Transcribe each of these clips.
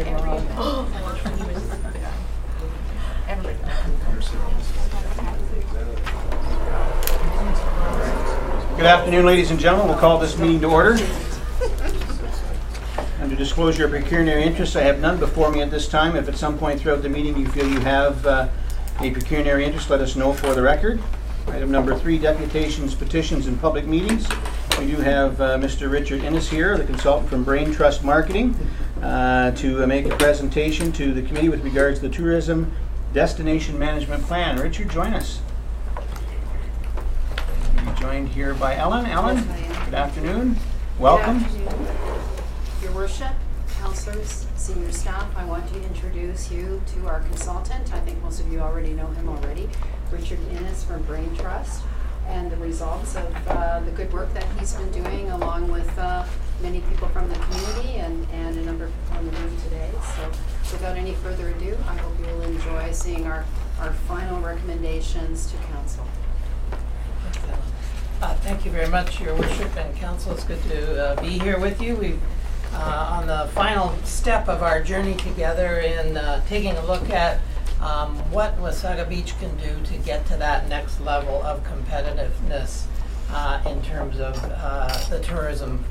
did wrong. Good afternoon, ladies and gentlemen. We'll call this meeting to order. Under disclosure of pecuniary interests, I have none before me at this time. If at some point throughout the meeting you feel you have a pecuniary interest, let us know for the record. Item number 3, deputations, petitions, and public meetings. We do have Mr. Richard Innes here, the consultant from Brain Trust Marketing, to make a presentation to the committee with regards to the Tourism Destination Management Plan. Richard, join us. You're joined here by Ellen. Ellen, good afternoon. Welcome. Good afternoon. Your Worship, councillors, senior staff, I want to introduce you to our consultant. I think most of you already know him already, Richard Innes from Brain Trust, and the results of the good work that he's been doing along with many people from the community and a number of people in the room today. So without any further ado, I hope you will enjoy seeing our final recommendations to council. Thank you very much, Your Worship and Council. It's good to be here with you. We've on the final step of our journey together in taking a look at what Wasaga Beach can do to get to that next level of competitiveness in terms of the tourism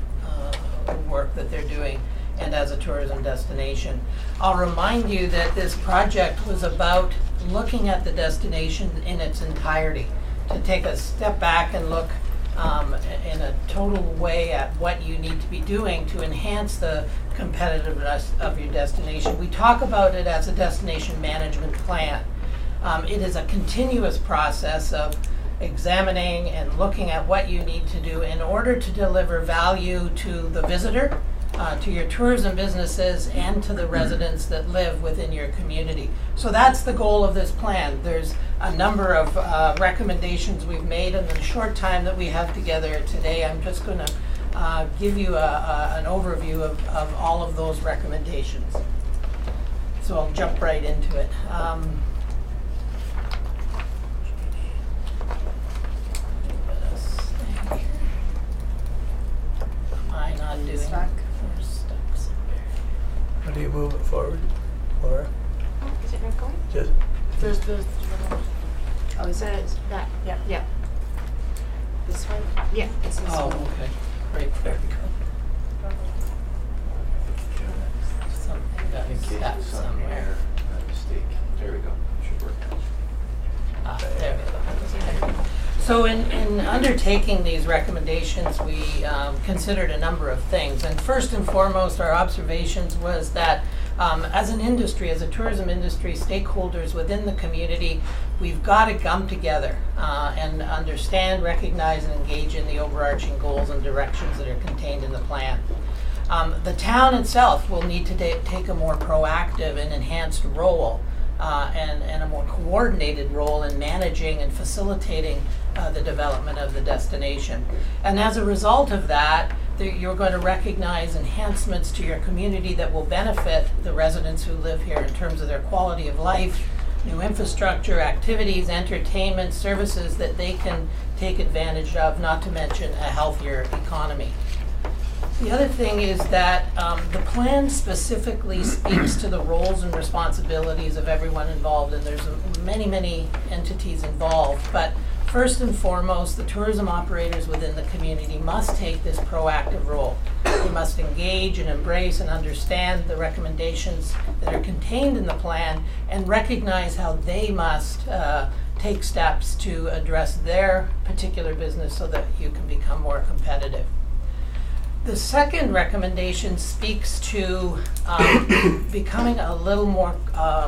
work that they're doing and as a tourism destination. I'll remind you that this project was about looking at the destination in its entirety, to take a step back and look in a total way at what you need to be doing to enhance the competitiveness of your destination. We talk about it as a destination management plan. It is a continuous process of examining and looking at what you need to do in order to deliver value to the visitor, to your tourism businesses, and to the residents that live within your community. So that's the goal of this plan. There's a number of recommendations we've made in the short time that we have together today. I'm just going to give you an overview of all of those recommendations. So I'll jump right into it. Am I not doing Stuck. How do you move it forward, Laura? Is it not going? Just There's Oh, is that it? that. Yeah. Yeah. This one? Yeah. It's this Oh, one. okay. Great. There we go. Something got stuck somewhere. Mistake. There we go. Should work. There we go. So in undertaking these recommendations, we considered a number of things. And first and foremost, our observations was that as an industry, as a tourism industry, stakeholders within the community, we've got to come together and understand, recognize, and engage in the overarching goals and directions that are contained in the plan. The town itself will need to take a more proactive and enhanced role and a more coordinated role in managing and facilitating the development of the destination. And as a result of that, you're going to recognize enhancements to your community that will benefit the residents who live here in terms of their quality of life, new infrastructure, activities, entertainment, services that they can take advantage of, not to mention a healthier economy. The other thing is that the plan specifically speaks to the roles and responsibilities of everyone involved, and there's many entities involved. But first and foremost, the tourism operators within the community must take this proactive role. They must engage and embrace and understand the recommendations that are contained in the plan and recognize how they must take steps to address their particular business so that you can become more competitive. The second recommendation speaks to becoming a little more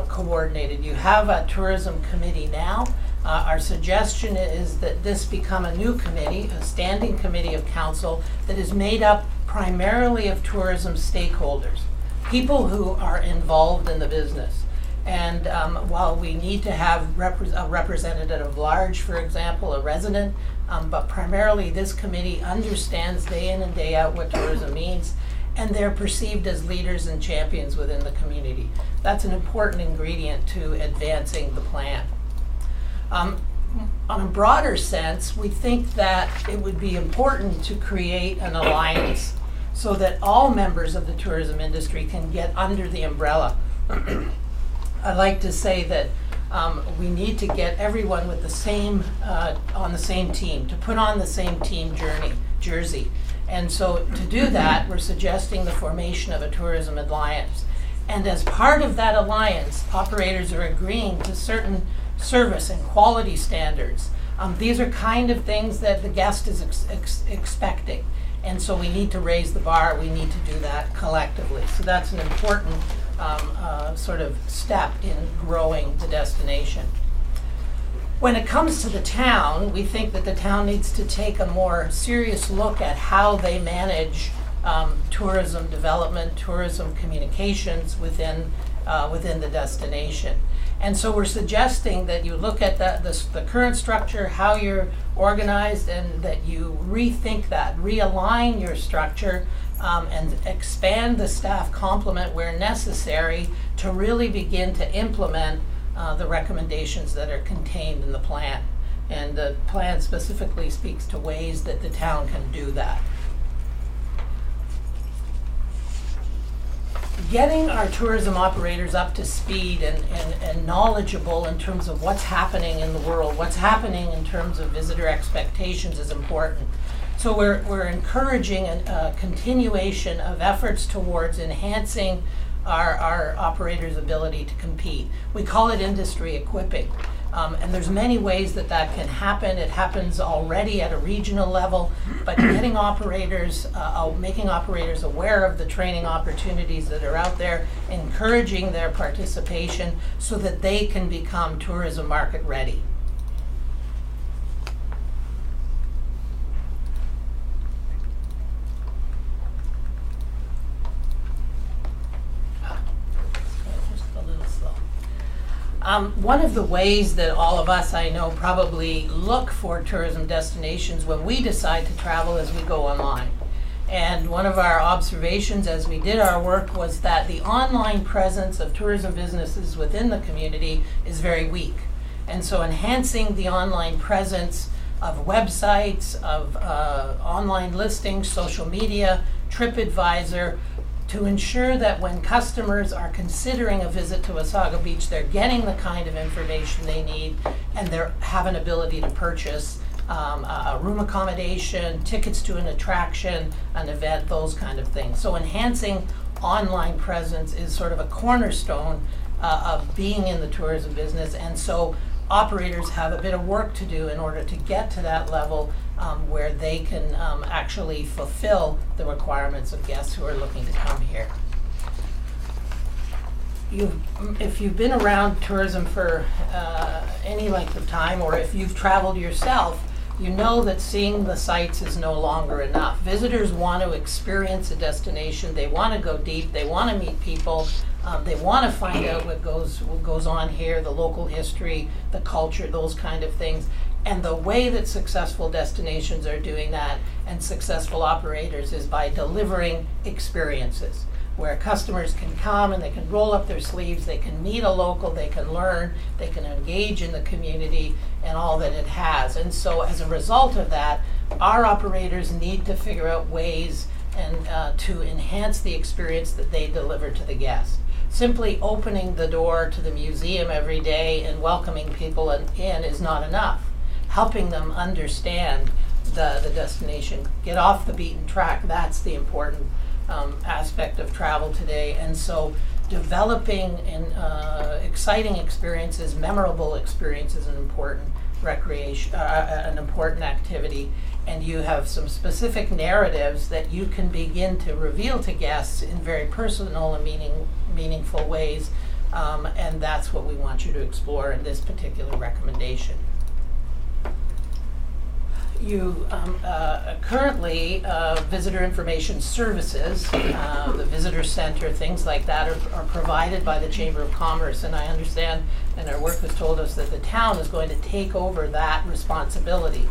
coordinated. You have a tourism committee now. Our suggestion is that this become a new committee, a standing committee of council that is made up primarily of tourism stakeholders, people who are involved in the business. And while we need to have a representative of large, for example, a resident, but primarily this committee understands day in and day out what tourism means, and they're perceived as leaders and champions within the community. That's an important ingredient to advancing the plan. On a broader sense, we think that it would be important to create an alliance so that all members of the tourism industry can get under the umbrella. I like to say that we need to get everyone with the same, on the same team, to put on the same team jersey. And so to do that, we're suggesting the formation of a tourism alliance. And as part of that alliance, operators are agreeing to certain service and quality standards. These are kind of things that the guest is expecting. And so we need to raise the bar. We need to do that collectively. So that's an important sort of step in growing the destination. When it comes to the town, we think that the town needs to take a more serious look at how they manage tourism development, tourism communications within the destination. And so we're suggesting that you look at the current structure, how you're organized, and that you rethink that, realign your structure, and expand the staff complement where necessary to really begin to implement the recommendations that are contained in the plan. And the plan specifically speaks to ways that the town can do that. Getting our tourism operators up to speed and knowledgeable in terms of what's happening in the world, what's happening in terms of visitor expectations is important. So we're encouraging a continuation of efforts towards enhancing our operators' ability to compete. We call it industry equipping. And there's many ways that can happen. It happens already at a regional level, but getting operators, making operators aware of the training opportunities that are out there, encouraging their participation so that they can become tourism market ready. One of the ways that all of us, I know, probably look for tourism destinations when we decide to travel is we go online. And one of our observations as we did our work was that the online presence of tourism businesses within the community is very weak. And so enhancing the online presence of websites, of online listings, social media, TripAdvisor, to ensure that when customers are considering a visit to Wasaga Beach, they're getting the kind of information they need and they have an ability to purchase a room accommodation, tickets to an attraction, an event, those kind of things. So enhancing online presence is sort of a cornerstone of being in the tourism business, and so operators have a bit of work to do in order to get to that level where they can actually fulfill the requirements of guests who are looking to come here. If you've been around tourism for any length of time, or if you've traveled yourself, you know that seeing the sights is no longer enough. Visitors want to experience a destination. They want to go deep. They want to meet people. They want to find out what goes on here, the local history, the culture, those kind of things. And the way that successful destinations are doing that, and successful operators, is by delivering experiences where customers can come and they can roll up their sleeves, they can meet a local, they can learn, they can engage in the community and all that it has. And so as a result of that, our operators need to figure out ways and to enhance the experience that they deliver to the guest. Simply opening the door to the museum every day and welcoming people in is not enough. Helping them understand the destination, get off the beaten track, that's the important aspect of travel today. And so developing exciting experiences, memorable experiences, an important recreation, an important activity. And you have some specific narratives that you can begin to reveal to guests in very personal and meaningful ways. And that's what we want you to explore in this particular recommendation. You currently, visitor information services, the visitor center, things like that are provided by the Chamber of Commerce, and I understand, and our work has told us that the town is going to take over that responsibility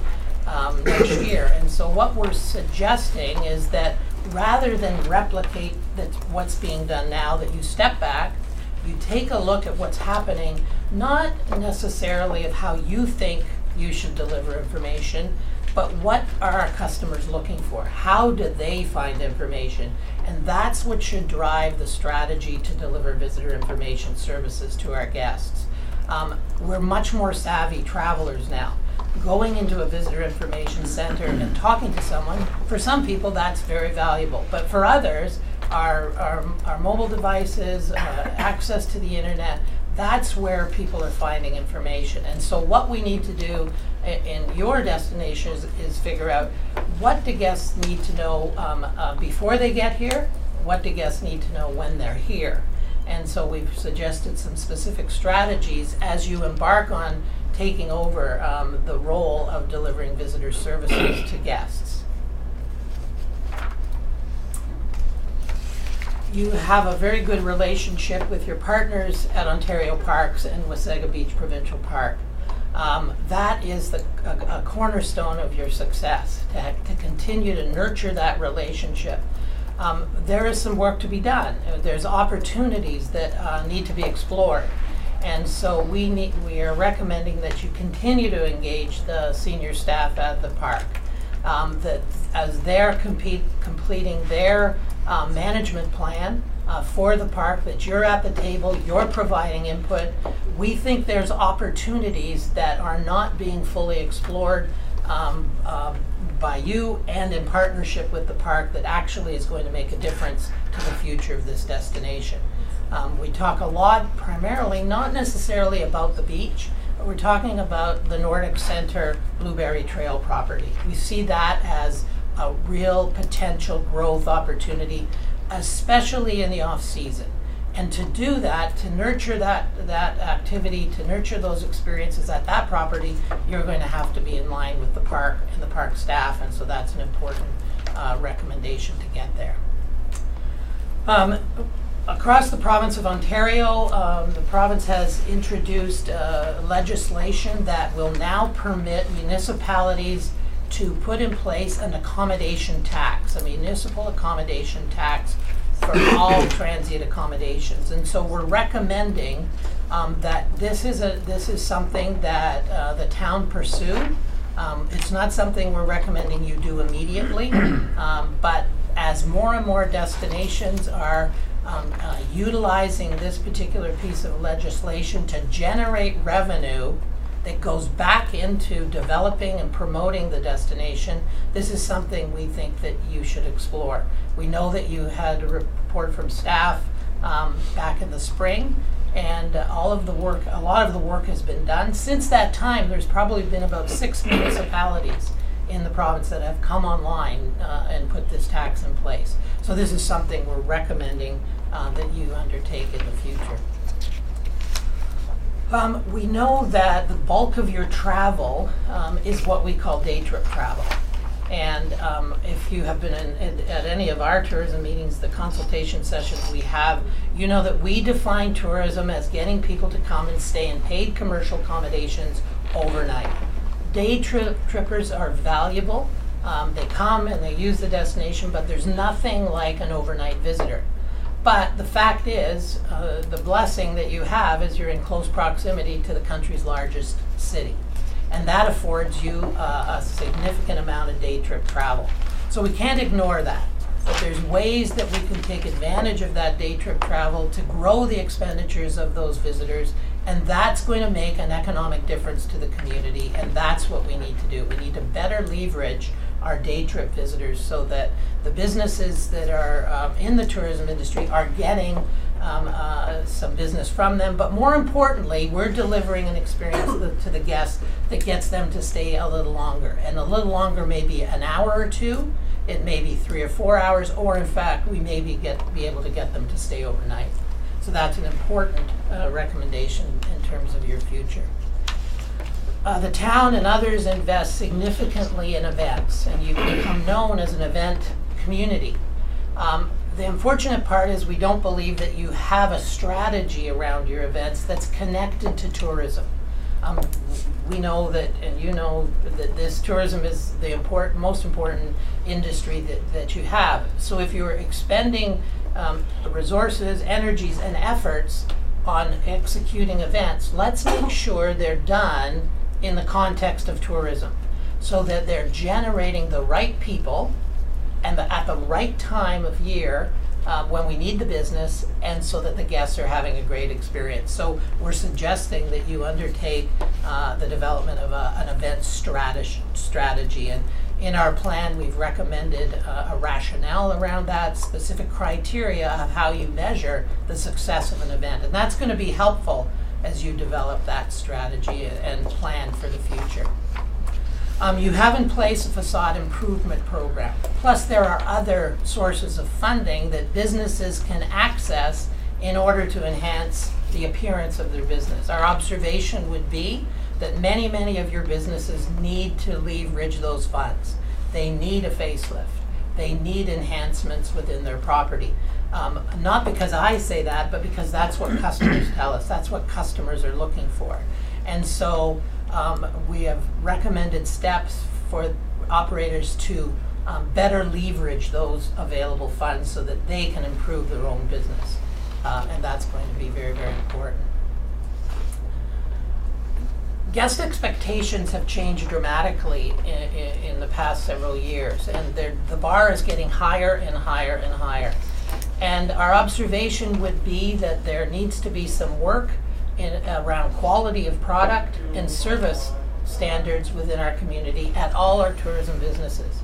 next year. And so what we're suggesting is that rather than replicate what's being done now, that you step back, you take a look at what's happening, not necessarily of how you think you should deliver information, but what are our customers looking for? How do they find information? And that's what should drive the strategy to deliver visitor information services to our guests. We're much more savvy travelers now. Going into a visitor information center and talking to someone, for some people that's very valuable, but for others, our mobile devices, access to the internet, that's where people are finding information. And so what we need to do in your destinations is figure out what do guests need to know before they get here, what do guests need to know when they're here. And so we've suggested some specific strategies as you embark on taking over the role of delivering visitor services to guests. You have a very good relationship with your partners at Ontario Parks and Wasaga Beach Provincial Park. That is a cornerstone of your success, to continue to nurture that relationship. There is some work to be done. There's opportunities that need to be explored. And so we are recommending that you continue to engage the senior staff at the park. That as they're completing their management plan for the park, that you're at the table, you're providing input. We think there's opportunities that are not being fully explored by you and in partnership with the park that actually is going to make a difference to the future of this destination. We talk a lot, primarily, not necessarily about the beach, but we're talking about the Nordic Center Blueberry Trail property. We see that as a real potential growth opportunity, especially in the off-season. And to do that, to nurture that activity, to nurture those experiences at that property, you're going to have to be in line with the park and the park staff, and so that's an important recommendation to get there. Across the province of Ontario, the province has introduced legislation that will now permit municipalities to put in place an accommodation tax, a municipal accommodation tax for all transient accommodations. And so we're recommending that this is something that the town pursue. It's not something we're recommending you do immediately, but as more and more destinations are utilizing this particular piece of legislation to generate revenue that goes back into developing and promoting the destination, this is something we think that you should explore. We know that you had a report from staff back in the spring, and a lot of the work has been done. Since that time, there's probably been about 6 municipalities in the province that have come online and put this tax in place. So this is something we're recommending that you undertake in the future. We know that the bulk of your travel is what we call day trip travel. And if you have been at any of our tourism meetings, the consultation sessions we have, you know that we define tourism as getting people to come and stay in paid commercial accommodations overnight. Day trippers are valuable. They come and they use the destination, but there's nothing like an overnight visitor. But the fact is, the blessing that you have is you're in close proximity to the country's largest city. And that affords you a significant amount of day trip travel. So we can't ignore that. But there's ways that we can take advantage of that day trip travel to grow the expenditures of those visitors, and that's going to make an economic difference to the community, and that's what we need to do. We need to better leverage our day trip visitors so that the businesses that are in the tourism industry are getting some business from them, but more importantly, we're delivering an experience to the guests that gets them to stay a little longer. And a little longer may be an hour or two, it may be 3 or 4 hours, or in fact, we may be able to get them to stay overnight. So that's an important recommendation in terms of your future. The town and others invest significantly in events, and you become known as an event community. The unfortunate part is we don't believe that you have a strategy around your events that's connected to tourism. We know that, and you know that this tourism is the most important industry that you have. So if you're expending resources, energies, and efforts on executing events, let's make sure they're done in the context of tourism. so that they're generating the right people and at the right time of year when we need the business, and so that the guests are having a great experience. So we're suggesting that you undertake the development of an event strategy. And in our plan, we've recommended a rationale around that, specific criteria of how you measure the success of an event. And that's going to be helpful as you develop that strategy and plan for the future. You have in place a facade improvement program. Plus, there are other sources of funding that businesses can access in order to enhance the appearance of their business. Our observation would be that many of your businesses need to leverage those funds. They need a facelift. They need enhancements within their property. Not because I say that, but because that's what customers tell us. That's what customers are looking for. And so we have recommended steps for operators to better leverage those available funds so that they can improve their own business. And that's going to be very important. Guest expectations have changed dramatically in the past several years, and the bar is getting higher and higher and higher. And our observation would be that there needs to be some work around quality of product and service standards within our community at all our tourism businesses.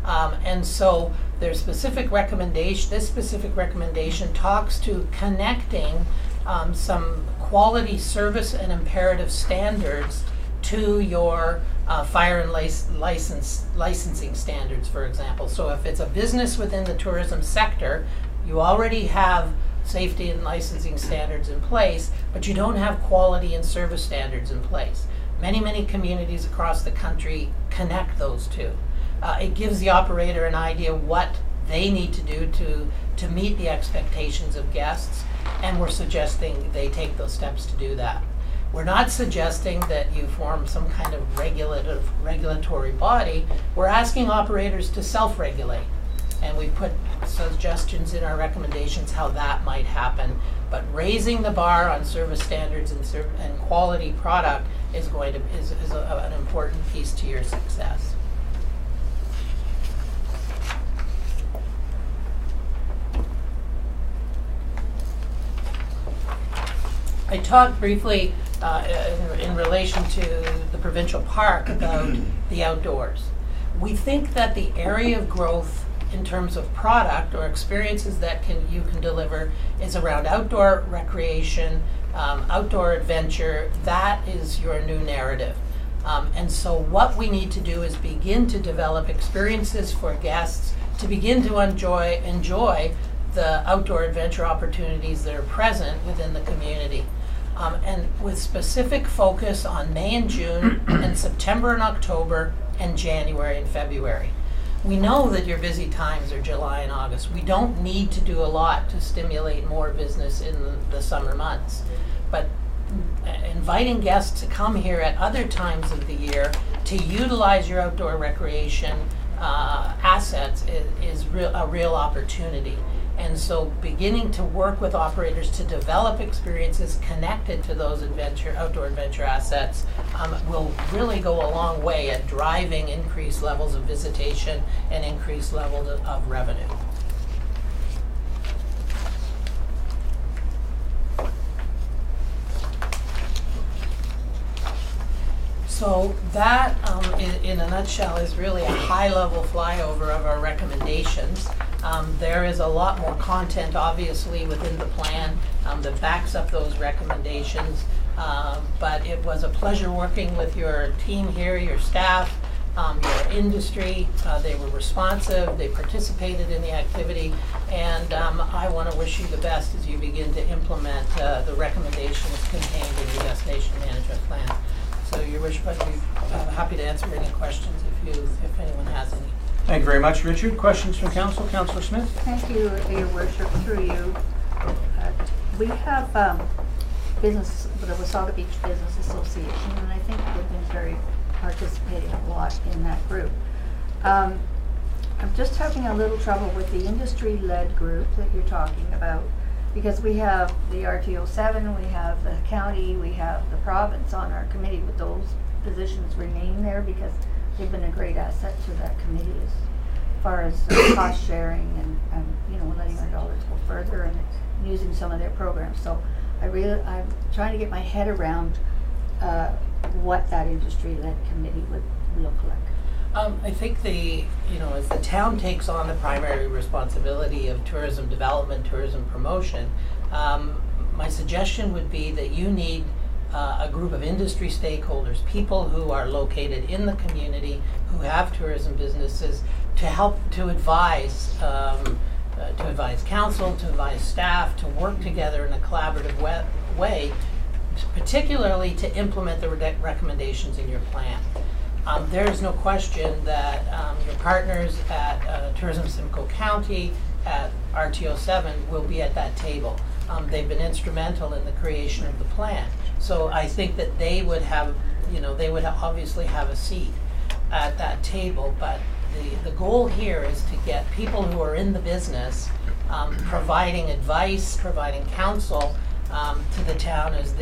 And so there's specific recommendation. This specific recommendation talks to connecting some quality service and imperative standards to your fire and licensing standards, for example. So if it's a business within the tourism sector, you already have safety and licensing standards in place, but you don't have quality and service standards in place. Many communities across the country connect those two. It gives the operator an idea what they need to do to meet the expectations of guests, and we're suggesting they take those steps to do that. We're not suggesting that you form some kind of regulatory body. We're asking operators to self-regulate, and we put suggestions in our recommendations how that might happen. But raising the bar on service standards and quality product is an important piece to your success. I talked briefly in relation to the provincial park about the outdoors. We think that the area of growth in terms of product or experiences that you can deliver is around outdoor recreation, outdoor adventure. That is your new narrative. And so what we need to do is begin to develop experiences for guests to begin to enjoy the outdoor adventure opportunities that are present within the community. And with specific focus on May and June and September and October and January and February. We know that your busy times are July and August. We don't need to do a lot to stimulate more business in the summer months. But inviting guests to come here at other times of the year to utilize your outdoor recreation assets is a real opportunity. And so beginning to work with operators to develop experiences connected to those outdoor adventure assets will really go a long way at driving increased levels of visitation and increased levels of revenue. So that, in a nutshell, is really a high-level flyover of our recommendations. There is a lot more content, obviously, within the plan that backs up those recommendations. But it was a pleasure working with your team here, your staff, your industry. They were responsive, they participated in the activity, and I want to wish you the best as you begin to implement the recommendations contained in the Destination Management Plan. So, Your Worship, I'd be happy to answer any questions if anyone has any. Thank you very much, Richard. Questions from Council? Councillor Smith? Thank you, Your Worship, through you. We have business, the Wasaga Beach Business Association, and I think they've been very participating a lot in that group. I'm just having a little trouble with the industry-led group that you're talking about, because we have the RTO7, we have the county, we have the province on our committee. Would those positions remain there? Because they've been a great asset to that committee as far as cost sharing and letting our dollars go further and using some of their programs. So I'm trying to get my head around what that industry-led committee would look like. I think as the town takes on the primary responsibility of tourism development, tourism promotion, my suggestion would be that you need a group of industry stakeholders, people who are located in the community, who have tourism businesses, to help to advise council, to advise staff, to work together in a collaborative way, particularly to implement the recommendations in your plan. There is no question that your partners at Tourism Simcoe County, at RTO 7, will be at that table. They've been instrumental in the creation of the plan. So I think that they would have, they would obviously have a seat at that table, but the goal here is to get people who are in the business providing advice, providing counsel to the town as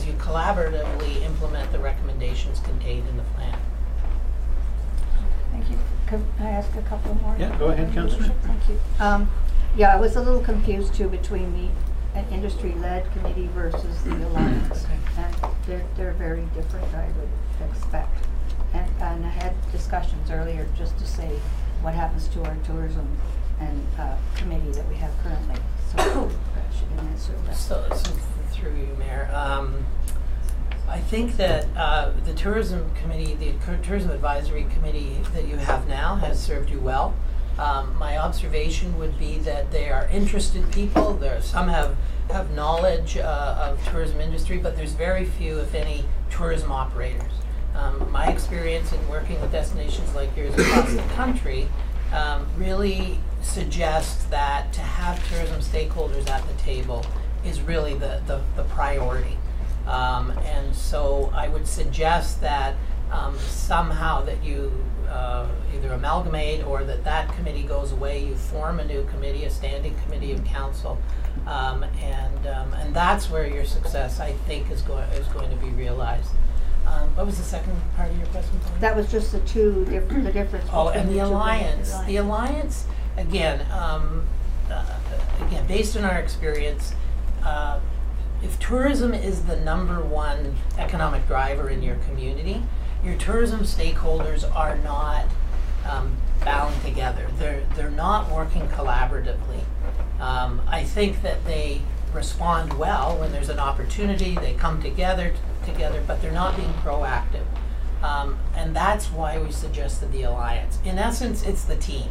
you collaboratively implement the recommendations contained in the plan. Thank you. Can I ask a couple more? Yeah, go ahead, Councillor. Thank you. I was a little confused too between the industry-led committee versus the alliance, and they're very different, I would expect. And I had discussions earlier just to say what happens to our tourism and committee that we have currently. So she can answer that. So through you, Mayor. I think that the tourism committee, the tourism advisory committee that you have now has served you well. My observation would be that they are interested people. Some have knowledge of tourism industry, but there's very few, if any, tourism operators. My experience in working with destinations like yours across the country really suggests that to have tourism stakeholders at the table is really the priority. And so I would suggest that somehow that you either amalgamate or that committee goes away, you form a new committee, a standing committee of council, and that's where your success, I think, is going to be realized. What was the second part of your question? That was just the difference. Oh, and the alliance. The alliance, again, based on our experience, if tourism is the #1 economic driver in your community, your tourism stakeholders are not bound together. They're not working collaboratively. I think that they respond well when there's an opportunity. They come together, but they're not being proactive. And that's why we suggested the alliance. In essence, it's the team.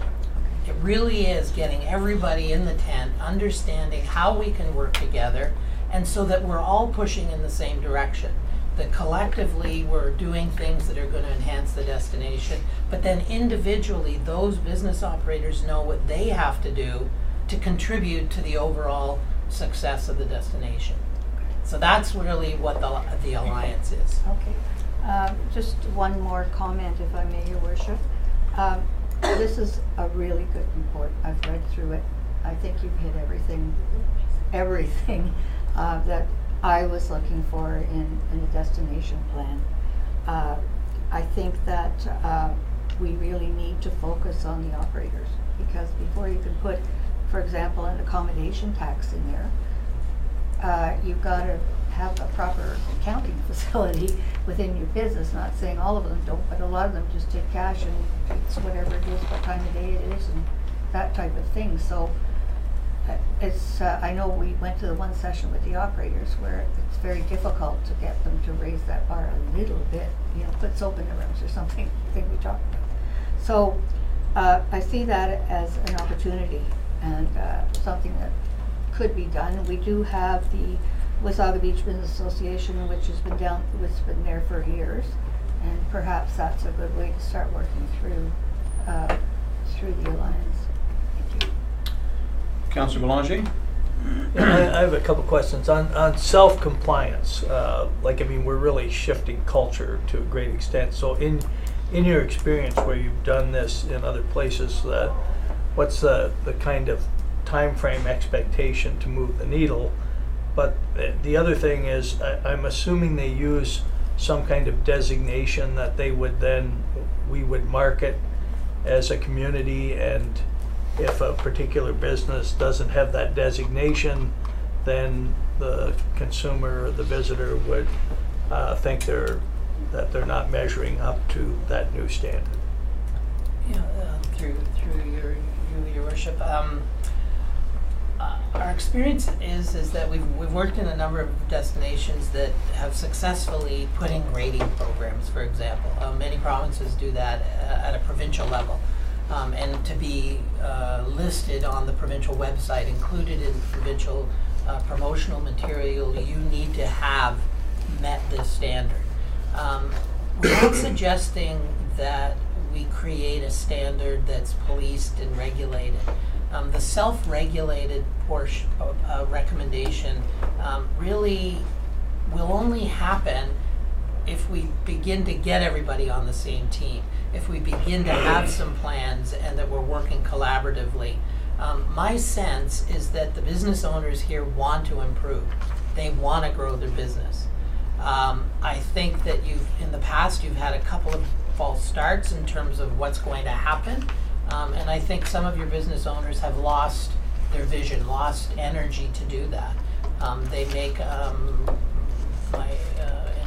It really is getting everybody in the tent, understanding how we can work together, and so that we're all pushing in the same direction. That collectively we're doing things that are going to enhance the destination, but then individually those business operators know what they have to do to contribute to the overall success of the destination. So that's really what the alliance is. Okay. Just one more comment, if I may, Your Worship. This is a really good report. I've read through it. I think you've hit everything that I was looking for in a destination plan. I think that we really need to focus on the operators, because before you can put, for example, an accommodation tax in there, you've got to have a proper accounting facility within your business. Not saying all of them don't, but a lot of them just take cash and it's whatever it is, what time of day it is, and that type of thing. So it's I know we went to the one session with the operators where it's very difficult to get them to raise that bar a little bit, put soap in the rooms or something, we talked about. So I see that as an opportunity and something that could be done. We do have the Wasaga Beach Business Association, which has been there for years, and perhaps that's a good way to start working through the alliance. Thank you. Councillor Belanger? I have a couple questions on self-compliance. We're really shifting culture to a great extent. So in your experience where you've done this in other places, what's the kind of time frame expectation to move the needle? But the other thing is, I'm assuming they use some kind of designation that we would market as a community, and if a particular business doesn't have that designation, then the consumer or the visitor would think that they're not measuring up to that new standard. Yeah, through your worship. Our experience is that we've worked in a number of destinations that have successfully put in grading programs, for example. Many provinces do that at a provincial level. And to be listed on the provincial website, included in provincial promotional material, you need to have met this standard. We're not suggesting that we create a standard that's policed and regulated. The self-regulated portion recommendation really will only happen if we begin to get everybody on the same team, if we begin to have some plans and that we're working collaboratively. My sense is that the business owners here want to improve. They want to grow their business. I think that in the past, you've had a couple of false starts in terms of what's going to happen. And I think some of your business owners have lost their vision, lost energy to do that. They make,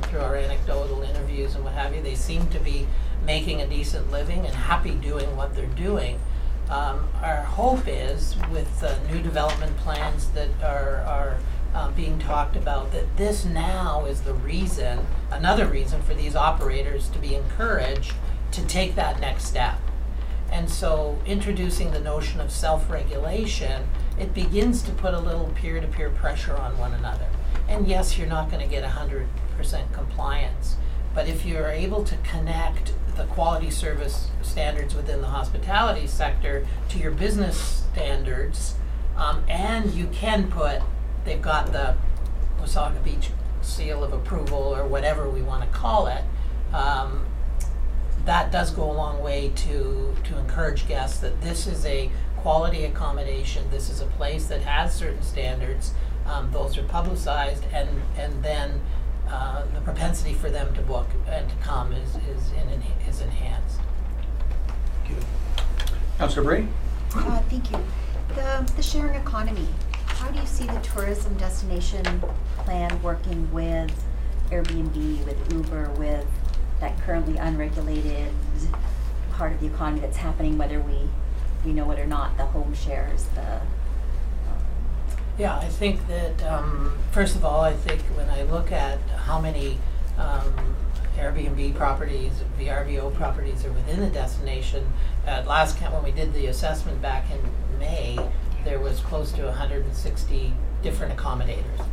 through our anecdotal interviews and what have you, they seem to be making a decent living and happy doing what they're doing. Our hope is, with new development plans that are being talked about, that this now is another reason for these operators to be encouraged to take that next step. And so introducing the notion of self-regulation, it begins to put a little peer-to-peer pressure on one another. And yes, you're not going to get 100% compliance, but if you're able to connect the quality service standards within the hospitality sector to your business standards, and you can they've got the Wasaga Beach seal of approval, or whatever we want to call it, that does go a long way to encourage guests that this is a quality accommodation, this is a place that has certain standards, those are publicized, and then the propensity for them to book and to come is enhanced. Thank you. Councillor Bray? Thank you. The sharing economy, how do you see the tourism destination plan working with Airbnb, with Uber, with that currently unregulated part of the economy that's happening, whether we know it or not, the home shares, Yeah, I think that, first of all, I think when I look at how many Airbnb properties, VRBO properties are within the destination, at last count when we did the assessment back in May, there was close to 160 different accommodators.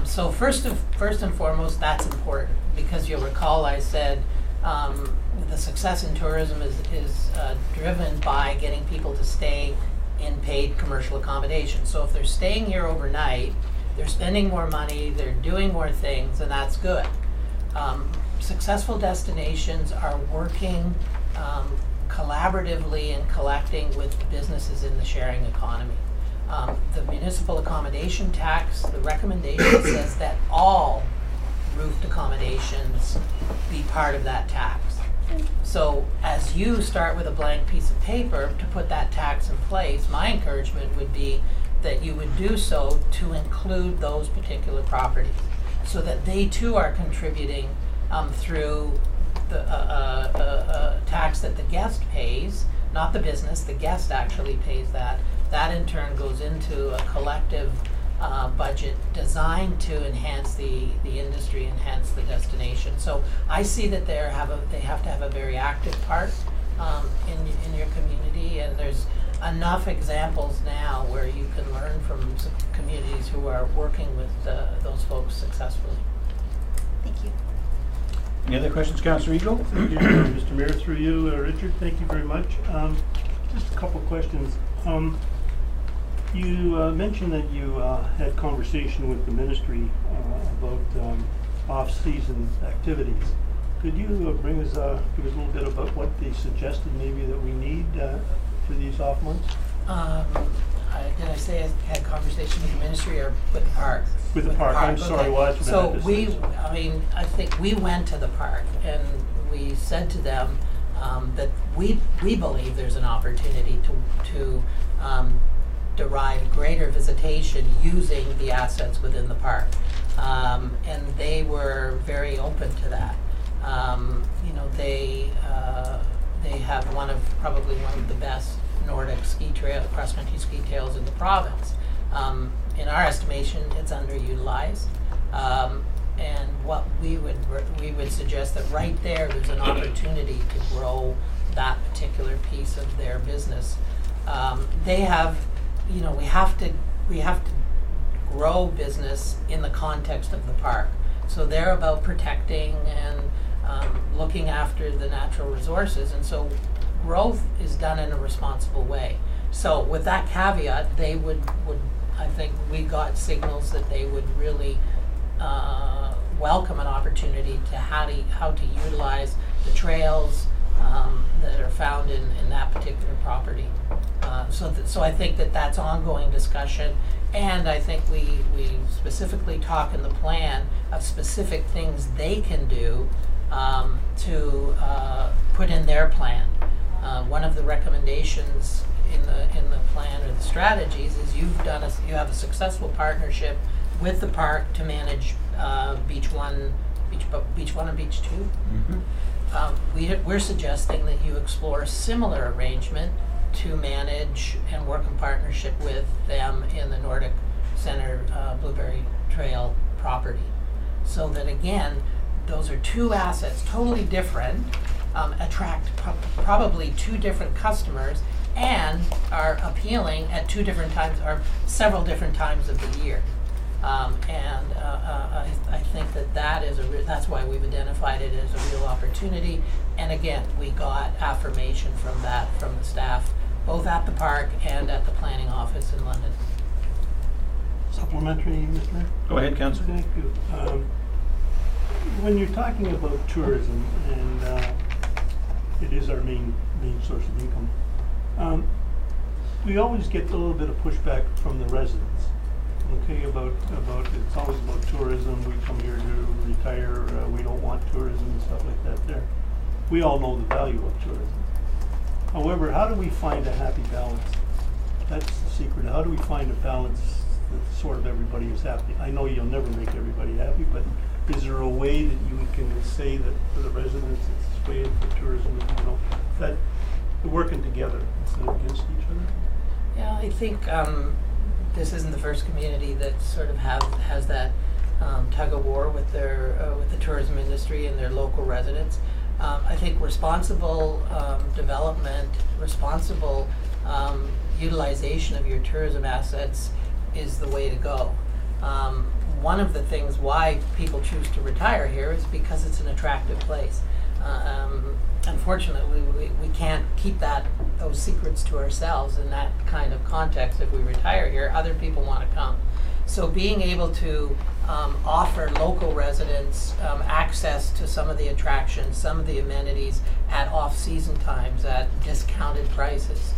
So first and foremost, that's important, because you'll recall I said the success in tourism is driven by getting people to stay in paid commercial accommodation. So if they're staying here overnight, they're spending more money, they're doing more things, and that's good. Successful destinations are working collaboratively and collecting with businesses in the sharing economy. The municipal accommodation tax, the recommendation says that all roofed accommodations be part of that tax. So as you start with a blank piece of paper to put that tax in place, my encouragement would be that you would do so to include those particular properties, so that they too are contributing through the tax that the guest pays, not the business, the guest actually pays that. That in turn goes into a collective budget designed to enhance the industry, enhance the destination. So I see that they have to have a very active part in your community, and there's enough examples now where you can learn from some communities who are working with those folks successfully. Thank you. Any other questions, Councillor Eagle? Thank you, Mr. Mayor, through you, Richard. Thank you very much. Just a couple of questions. You mentioned that you had conversation with the ministry about off-season activities. Could you give us a little bit about what they suggested maybe that we need for these off months? did I say I had conversation with the ministry or with the park? With the park, I'm sorry, okay. Watchman. So I think we went to the park and we said to them that we believe there's an opportunity to derive greater visitation using the assets within the park. And they were very open to that. You know, they have probably one of the best Nordic ski trail, cross-country ski trails in the province. In our estimation, it's underutilized. And what we would suggest that right there's an opportunity to grow that particular piece of their business. They have, you know, we have to grow business in the context of the park. So they're about protecting and looking after the natural resources, and so growth is done in a responsible way. So with that caveat, they would I think we got signals that they would really welcome an opportunity to how to utilize the trails that are found in that particular property. So I think that's ongoing discussion, and I think we specifically talk in the plan of specific things they can do to put in their plan. One of the recommendations in the plan or the strategies is you have a successful partnership with the park to manage Beach 1 and Beach 2. Mm-hmm. We're suggesting that you explore a similar arrangement to manage and work in partnership with them in the Nordic Center Blueberry Trail property. So that again, those are two assets, totally different, attract probably two different customers, and are appealing at two different times or several different times of the year. I think that's why we've identified it as a real opportunity. And again, we got affirmation from the staff, both at the park and at the planning office in London. Supplementary, Mr. Mayor? Go ahead, Councillor. Thank you. When you're talking about tourism, and it is our main source of income, we always get a little bit of pushback from the residents. Okay, about it's always about tourism. We come here to retire. We don't want tourism and stuff like that. There, we all know the value of tourism. However, how do we find a happy balance? That's the secret. How do we find a balance that sort of everybody is happy? I know you'll never make everybody happy, but is there a way that you can say that for the residents it's this way, and for tourism, you know, that they're working together instead of against each other? Yeah, I think this isn't the first community that sort of has that tug of war with with the tourism industry and their local residents. I think responsible development, responsible utilization of your tourism assets is the way to go. One of the things why people choose to retire here is because it's an attractive place. Unfortunately, we can't keep those secrets to ourselves in that kind of context. If we retire here, other people want to come. So being able to offer local residents access to some of the attractions, some of the amenities at off-season times at discounted prices,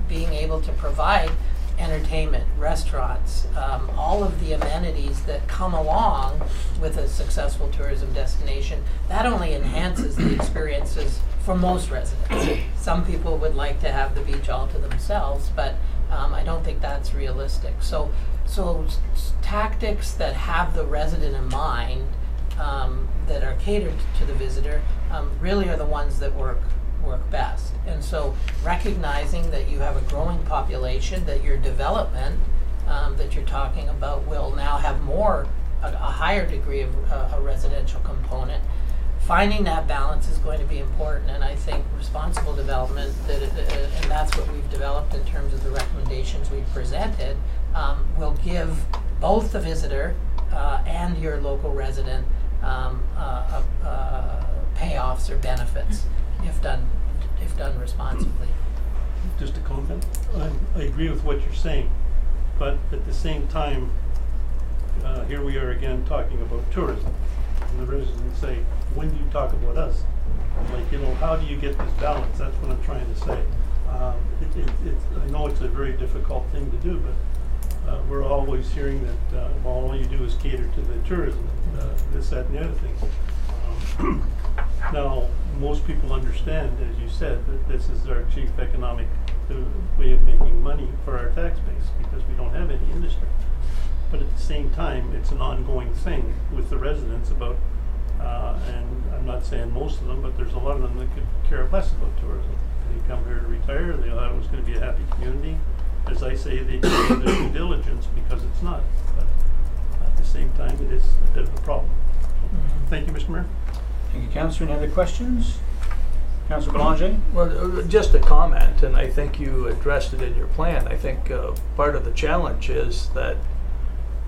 being able to provide entertainment, restaurants, all of the amenities that come along with a successful tourism destination, that only enhances the experiences for most residents. Some people would like to have the beach all to themselves, but I don't think that's realistic. So tactics that have the resident in mind, that are catered to the visitor, really are the ones that work best. And so recognizing that you have a growing population, that your development that you're talking about will now have a higher degree of a residential component. Finding that balance is going to be important, and I think responsible development, and that's what we've developed in terms of the recommendations we've presented, will give both the visitor and your local resident payoffs or benefits if done responsibly. Just a comment. I agree with what you're saying, but at the same time, here we are again talking about tourism. And the residents say, when do you talk about us? I'm like, how do you get this balance? That's what I'm trying to say. I know it's a very difficult thing to do, but we're always hearing that well, all you do is cater to the tourism, this, that, and the other thing. Now, most people understand, as you said, that this is our chief economic way of making money for our tax base because we don't have any industry. But at the same time, it's an ongoing thing with the residents about, and I'm not saying most of them, but there's a lot of them that could care less about tourism. They come here to retire, they thought it was going to be a happy community. As I say, they do their due diligence because it's not. But at the same time, it is a bit of a problem. Thank you, Mr. Mayor. Thank you, Councillor. Any other questions? Councillor Belanger? Well, just a comment, and I think you addressed it in your plan. I think part of the challenge is that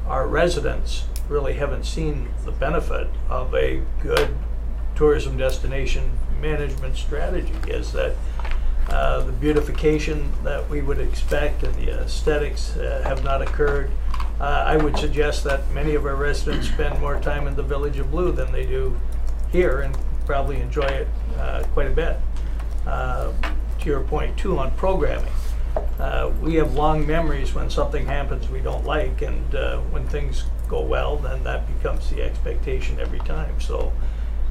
our residents really haven't seen the benefit of a good tourism destination management strategy. Is that the beautification that we would expect and the aesthetics have not occurred. I would suggest that many of our residents spend more time in the Village of Blue than they do here, and probably enjoy it quite a bit. To your point too on programming, we have long memories when something happens we don't like, and when things go well, then that becomes the expectation every time. So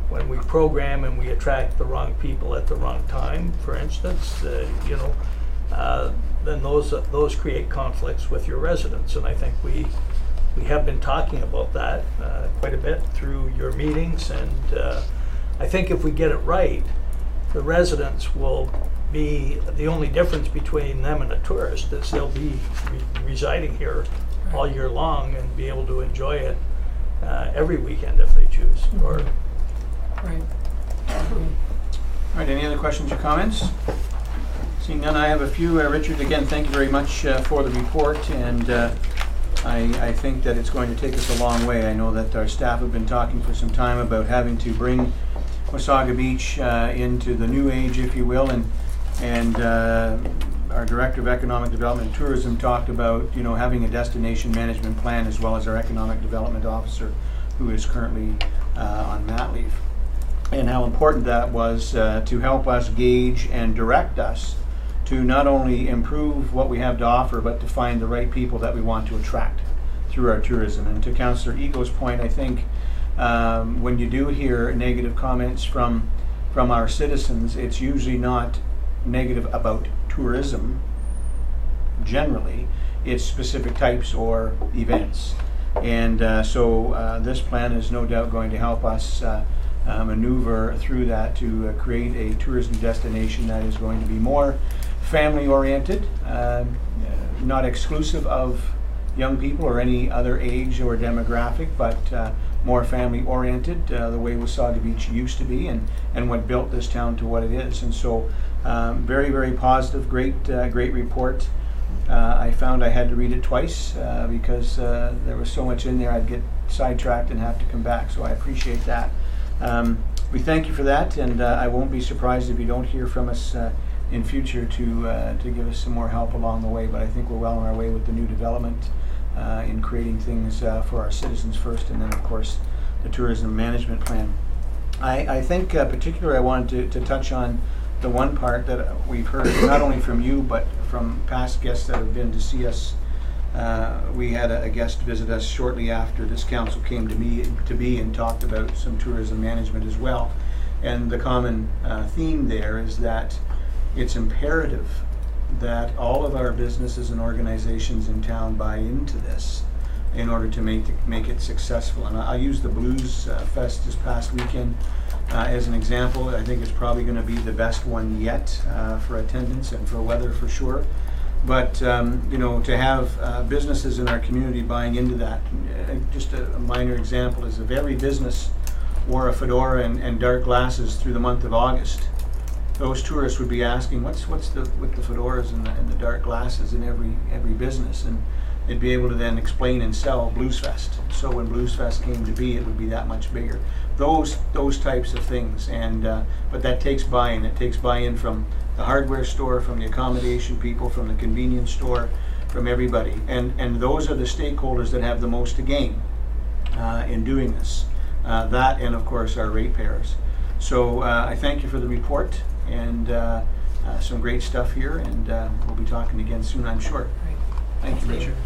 when we program and we attract the wrong people at the wrong time, for instance, then those create conflicts with your residents, and I think we have been talking about that quite a bit through your meetings, and I think if we get it right, the residents will be, the only difference between them and a tourist is they'll be residing here all year long and be able to enjoy it every weekend if they choose. Or Right. All right, any other questions or comments? Seeing none, I have a few. Richard, again, thank you very much for the report, and I think that it's going to take us a long way. I know that our staff have been talking for some time about having to bring Wasaga Beach into the new age, if you will, and our Director of Economic Development and Tourism talked about, having a destination management plan, as well as our Economic Development Officer, who is currently on mat leave, and how important that was to help us gauge and direct us to not only improve what we have to offer, but to find the right people that we want to attract through our tourism. And to Councillor Ego's point, I think when you do hear negative comments from our citizens, it's usually not negative about tourism generally, it's specific types or events. And so this plan is no doubt going to help us maneuver through that to create a tourism destination that is going to be more family oriented, not exclusive of young people or any other age or demographic, but more family oriented, the way Wasaga Beach used to be, and what built this town to what it is. And so very, very positive, great report. I found I had to read it twice because there was so much in there I'd get sidetracked and have to come back, so I appreciate that. We thank you for that, and I won't be surprised if you don't hear from us in future to give us some more help along the way, but I think we're well on our way with the new development in creating things for our citizens first, and then of course the tourism management plan. I think particularly I wanted to touch on the one part that we've heard not only from you but from past guests that have been to see us. We had a guest visit us shortly after this council came to be and talked about some tourism management as well, and the common theme there is that it's imperative that all of our businesses and organizations in town buy into this in order to make it successful. And I use the Blues Fest this past weekend as an example. I think it's probably going to be the best one yet for attendance and for weather for sure. But to have businesses in our community buying into that, just a minor example is if every business wore a fedora and dark glasses through the month of August, those tourists would be asking, what's with the fedoras and the dark glasses in every business, and they'd be able to then explain and sell Blues Fest. So when Blues Fest came to be, it would be that much bigger. Those types of things, and but that takes buy-in. It takes buy-in from the hardware store, from the accommodation people, from the convenience store, from everybody, and those are the stakeholders that have the most to gain in doing this. That, and of course our ratepayers. So I thank you for the report, and Some great stuff here, and we'll be talking again soon, I'm sure. Thank you, Richard.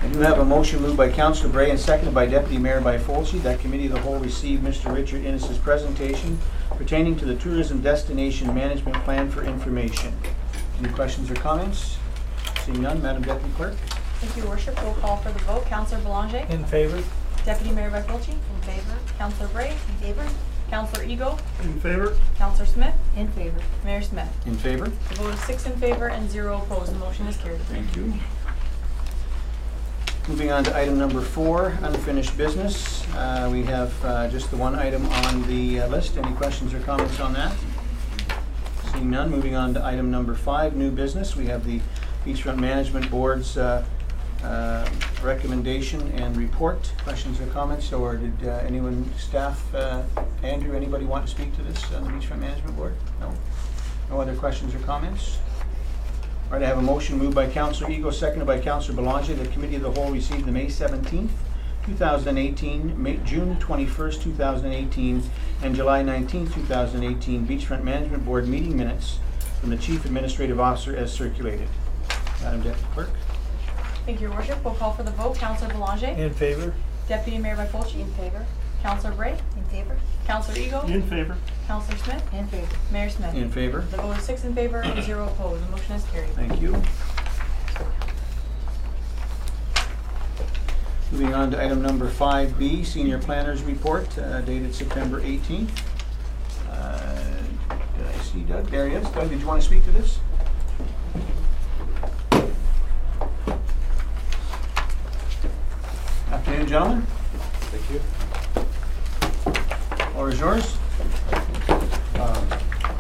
I do have a motion moved by Councillor Bray and seconded by Deputy Mayor Byfolchi that Committee of the Whole receive Mr. Richard Innes' presentation pertaining to the Tourism Destination Management Plan for information. Any questions or comments? Seeing none, Madam Deputy Clerk. Thank you, Your Worship. Roll call for the vote. Councillor Belanger? In favor? Deputy Mayor Byfolchi? In favor? Councillor Bray? In favor? Councillor Ego? In favor? Councillor Smith? In favor. Mayor Smith? In favor? The vote is 6 in favor and 0 opposed. The motion is carried. Thank you. Moving on to item number 4, unfinished business. We have just the one item on the list. Any questions or comments on that? Seeing none, moving on to item number 5, new business. We have the Beachfront Management Board's recommendation and report. Questions or comments, or did anyone, staff, Andrew, anybody want to speak to this on the Beachfront Management Board? No? No other questions or comments? All right, I have a motion moved by Councillor Ego, seconded by Councillor Belanger, that Committee of the Whole received the May 17th, 2018, June 21st, 2018, and July 19th, 2018 Beachfront Management Board meeting minutes from the Chief Administrative Officer as circulated. Madam Deputy Clerk. Thank you, Your Worship. Roll call for the vote. Councillor Belanger? In favor? Deputy Mayor Byfolchi? In favor? Councillor Bray? In favor? Councillor Ego? In favor? Councillor Smith? In favor. Mayor Smith? In favor. The vote is 6 in favor and 0 opposed. The motion is carried. Thank you. Moving on to item number 5B, Senior Planners Report, dated September 18th. Did I see Doug? There he is. Doug, did you want to speak to this? Afternoon, gentlemen. Thank you. Floor is yours.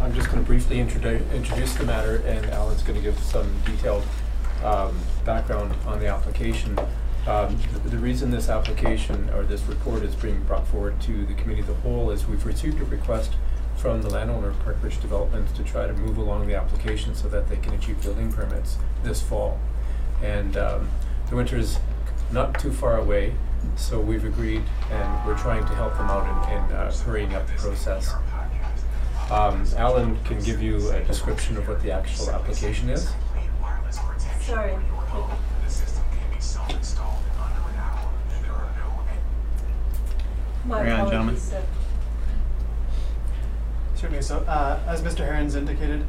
I'm just going to briefly introduce the matter, and Alan's going to give some detailed background on the application. The reason this application or this report is being brought forward to the Committee of the Whole is we've received a request from the landowner of Parkridge Developments to try to move along the application so that they can achieve building permits this fall. And the winter is not too far away, so we've agreed and we're trying to help them out in hurrying up the process. Alan can give you a description of what the actual application is. Sorry. Carry on, gentlemen. Certainly. So, as Mr. Herons indicated,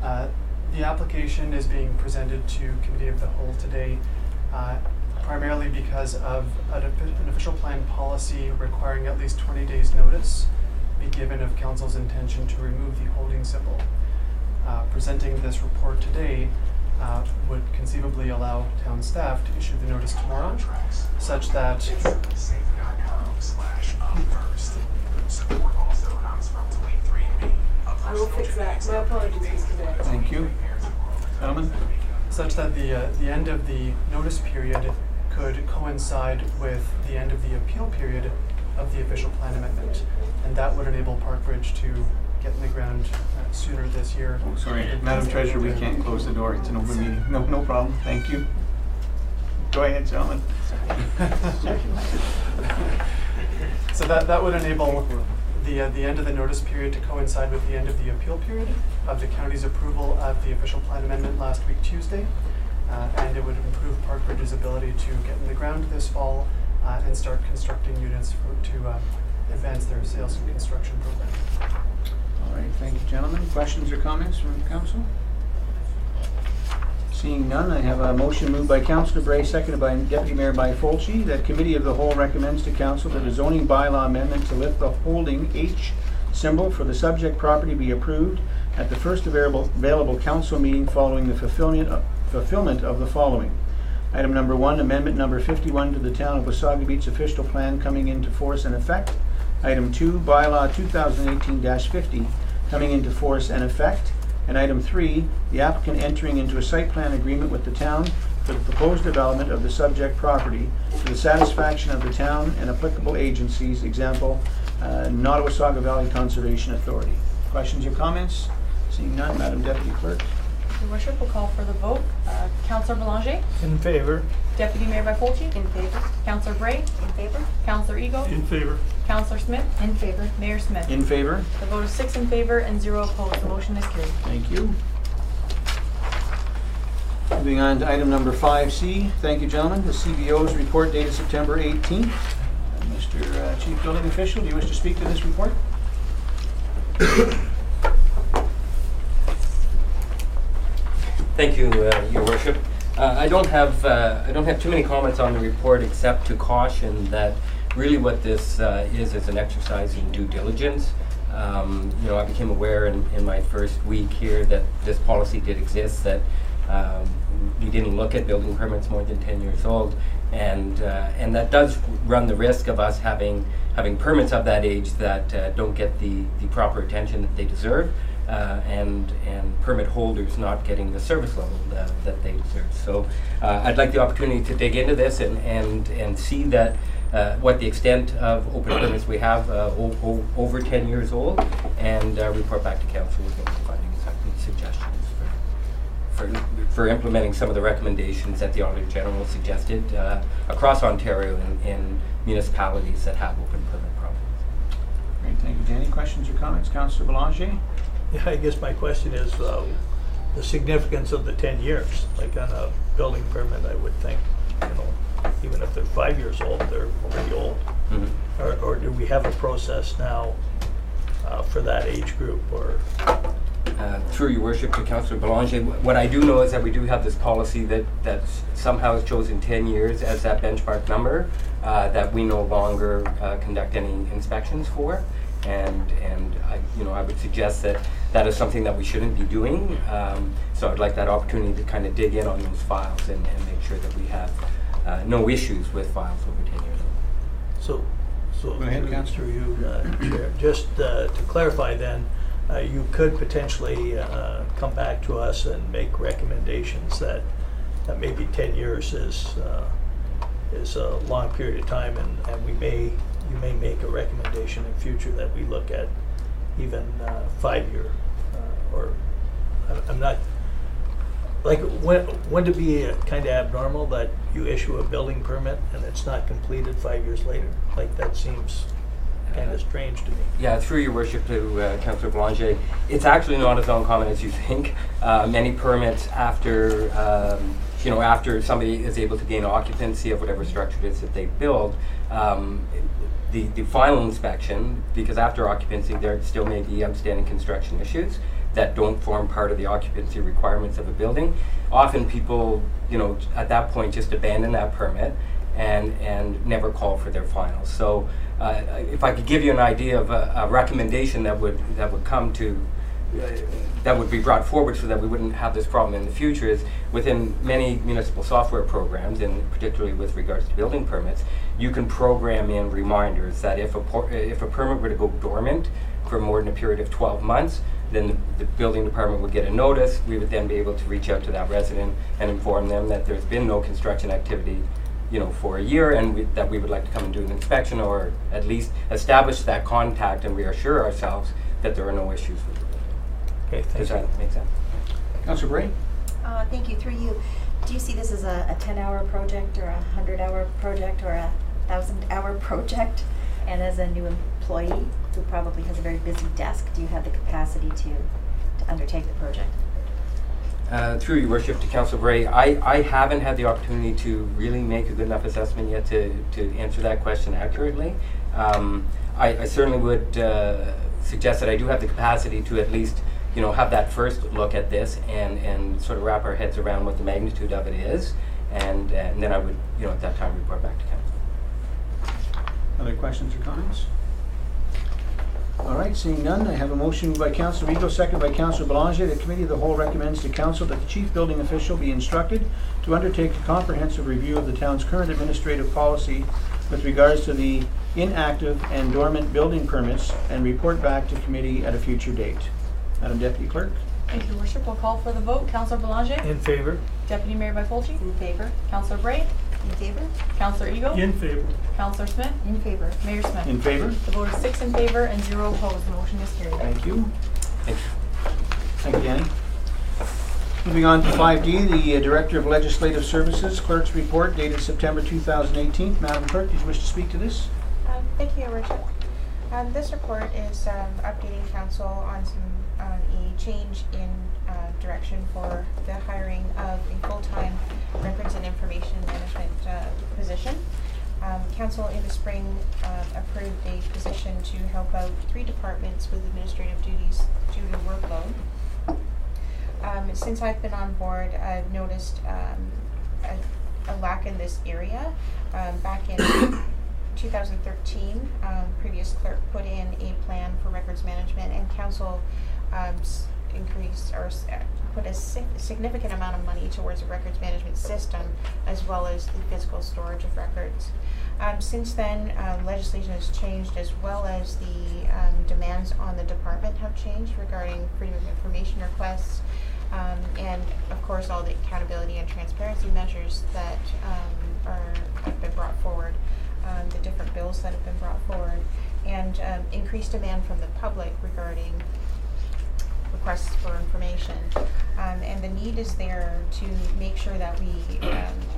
the application is being presented to Committee of the Whole today, primarily because of an official plan policy requiring at least 20 days notice be given of Council's intention to remove the holding symbol. Presenting this report today would conceivably allow town staff to issue the notice tomorrow, such that I will fix that. My apologies, Mr. Mayor. Thank you. Gentlemen. such that the end of the notice period could coincide with the end of the appeal period of the official plan amendment. And that would enable Parkridge to get in the ground sooner this year. Oh, sorry, Madam Treasurer, we can't close the door. It's an open meeting. No, no problem. Thank you. Go ahead, gentlemen. So that would enable the end of the notice period to coincide with the end of the appeal period of the county's approval of the official plan amendment last week Tuesday. And it would improve Parkridge's ability to get in the ground this fall and start constructing units to advance their sales and construction program. All right, thank you, gentlemen. Questions or comments from council? Seeing none, I have a motion moved by Councillor Bray, seconded by Deputy Mayor Byfolchi, that Committee of the Whole recommends to Council that a zoning bylaw amendment to lift the holding H symbol for the subject property be approved at the first available council meeting following the fulfillment of the following. Item number 1, amendment number 51 to the Town of Wasaga Beach official plan coming into force and effect. Item 2, bylaw 2018-50 coming into force and effect. And item 3, the applicant entering into a site plan agreement with the town for the proposed development of the subject property to the satisfaction of the town and applicable agencies, example, Wasaga Valley Conservation Authority. Questions or comments? Seeing none, Madam Deputy Clerk. Your worship, we'll call for the vote. Councillor Belanger, In favor? Deputy Mayor Byfolchi, In favor? Councillor Bray, In favor? Councillor Ego, In favor? Councillor Smith, In favor? Mayor Smith. In favor? The vote is 6 in favor and 0 opposed. The motion is carried. Thank you. Moving on to item number 5C. Thank you, gentlemen. The CBO's report dated September 18th. Mr. Chief Building Official, do you wish to speak to this report? Thank you, Your Worship. I don't have too many comments on the report except to caution that really what this is an exercise in due diligence. I became aware in my first week here that this policy did exist, that we didn't look at building permits more than 10 years old, and that does run the risk of us having permits of that age that don't get the proper attention that they deserve, and permit holders not getting the service level that they deserve. So I'd like the opportunity to dig into this and see that what the extent of open permits we have over 10 years old, and report back to council with any findings and suggestions for implementing some of the recommendations that the Auditor General suggested across Ontario in municipalities that have open permit problems. Great, thank you, Danny. Questions or comments? Councillor Belanger? Yeah, I guess my question is the significance of the 10 years. Like on a building permit, I would think, even if they're 5 years old, they're pretty old. Mm-hmm. Or do we have a process now for that age group? Or through Your Worship to Councillor Belanger, what I do know is that we do have this policy that somehow has chosen 10 years as that benchmark number that we no longer conduct any inspections for, and I would suggest that is something that we shouldn't be doing. So I'd like that opportunity to kind of dig in on those files and make sure that we have no issues with files over 10 years old. So Go ahead, Councillor. through you, Chair. Just to clarify then, you could potentially come back to us and make recommendations that maybe 10 years is a long period of time, and you may make a recommendation in future that we look at even 5 year, or I'm not, like, when to be kind of abnormal that you issue a building permit and it's not completed 5 years later. Like, that seems kind of strange to me. Yeah, through Your Worship to Councillor Belanger, it's actually not as uncommon as you think. Many permits after somebody is able to gain occupancy of whatever structure it is that they build, the final inspection, because after occupancy there still may be outstanding construction issues that don't form part of the occupancy requirements of a building. Often people, at that point just abandon that permit and never call for their finals. So if I could give you an idea of a recommendation that would come to that would be brought forward so that we wouldn't have this problem in the future, is within many municipal software programs, and particularly with regards to building permits, you can program in reminders that if a permit were to go dormant for more than a period of 12 months, then the building department would get a notice. We would then be able to reach out to that resident and inform them that there's been no construction activity for a year, and that we would like to come and do an inspection, or at least establish that contact and reassure ourselves that there are no issues with it. Okay, thank you. Does that make sense? Councillor Bray? Thank you. Through you, do you see this as a 10-hour project, or a 100-hour project, or a 1,000-hour project? And as a new employee who probably has a very busy desk, do you have the capacity to undertake the project? Through Your Worship to Councillor Bray, I haven't had the opportunity to really make a good enough assessment yet to answer that question accurately. I certainly would suggest that I do have the capacity to at least have that first look at this and sort of wrap our heads around what the magnitude of it is, and then I would at that time report back to council. Other questions or comments? All right, seeing none, I have a motion by Councillor Ego, second by Councillor Belanger. The Committee of the Whole recommends to Council that the Chief Building Official be instructed to undertake a comprehensive review of the town's current administrative policy with regards to the inactive and dormant building permits, and report back to committee at a future date. Madam Deputy Clerk? Thank you, Your Worship. We'll call for the vote. Councillor Belanger. In favor? Deputy Mayor Byfolchi. In favor? Councillor Bray. In favor? Councillor Ego. In favor? Councillor Smith. In favor? Mayor Smith. In favor? The vote is 6 in favor and 0 opposed. The motion is carried. Thank you. Thank you. Thank you, Danny. Moving on to 5D, the Director of Legislative Services, Clerk's Report dated September 2018. Madam Clerk, do you wish to speak to this? Thank you, Richard. This report is updating Council on a change in direction for the hiring of a full-time records and information management position. Council in the spring approved a position to help out 3 departments with administrative duties due to workload. Since I've been on board, I've noticed a lack in this area. Back in 2013, previous clerk put in a plan for records management, and Council increased or put a significant amount of money towards a records management system as well as the physical storage of records. Since then, legislation has changed as well as the demands on the department have changed regarding freedom of information requests, and of course all the accountability and transparency measures that have been brought forward, the different bills that have been brought forward, and increased demand from the public regarding requests for information. And the need is there to make sure that we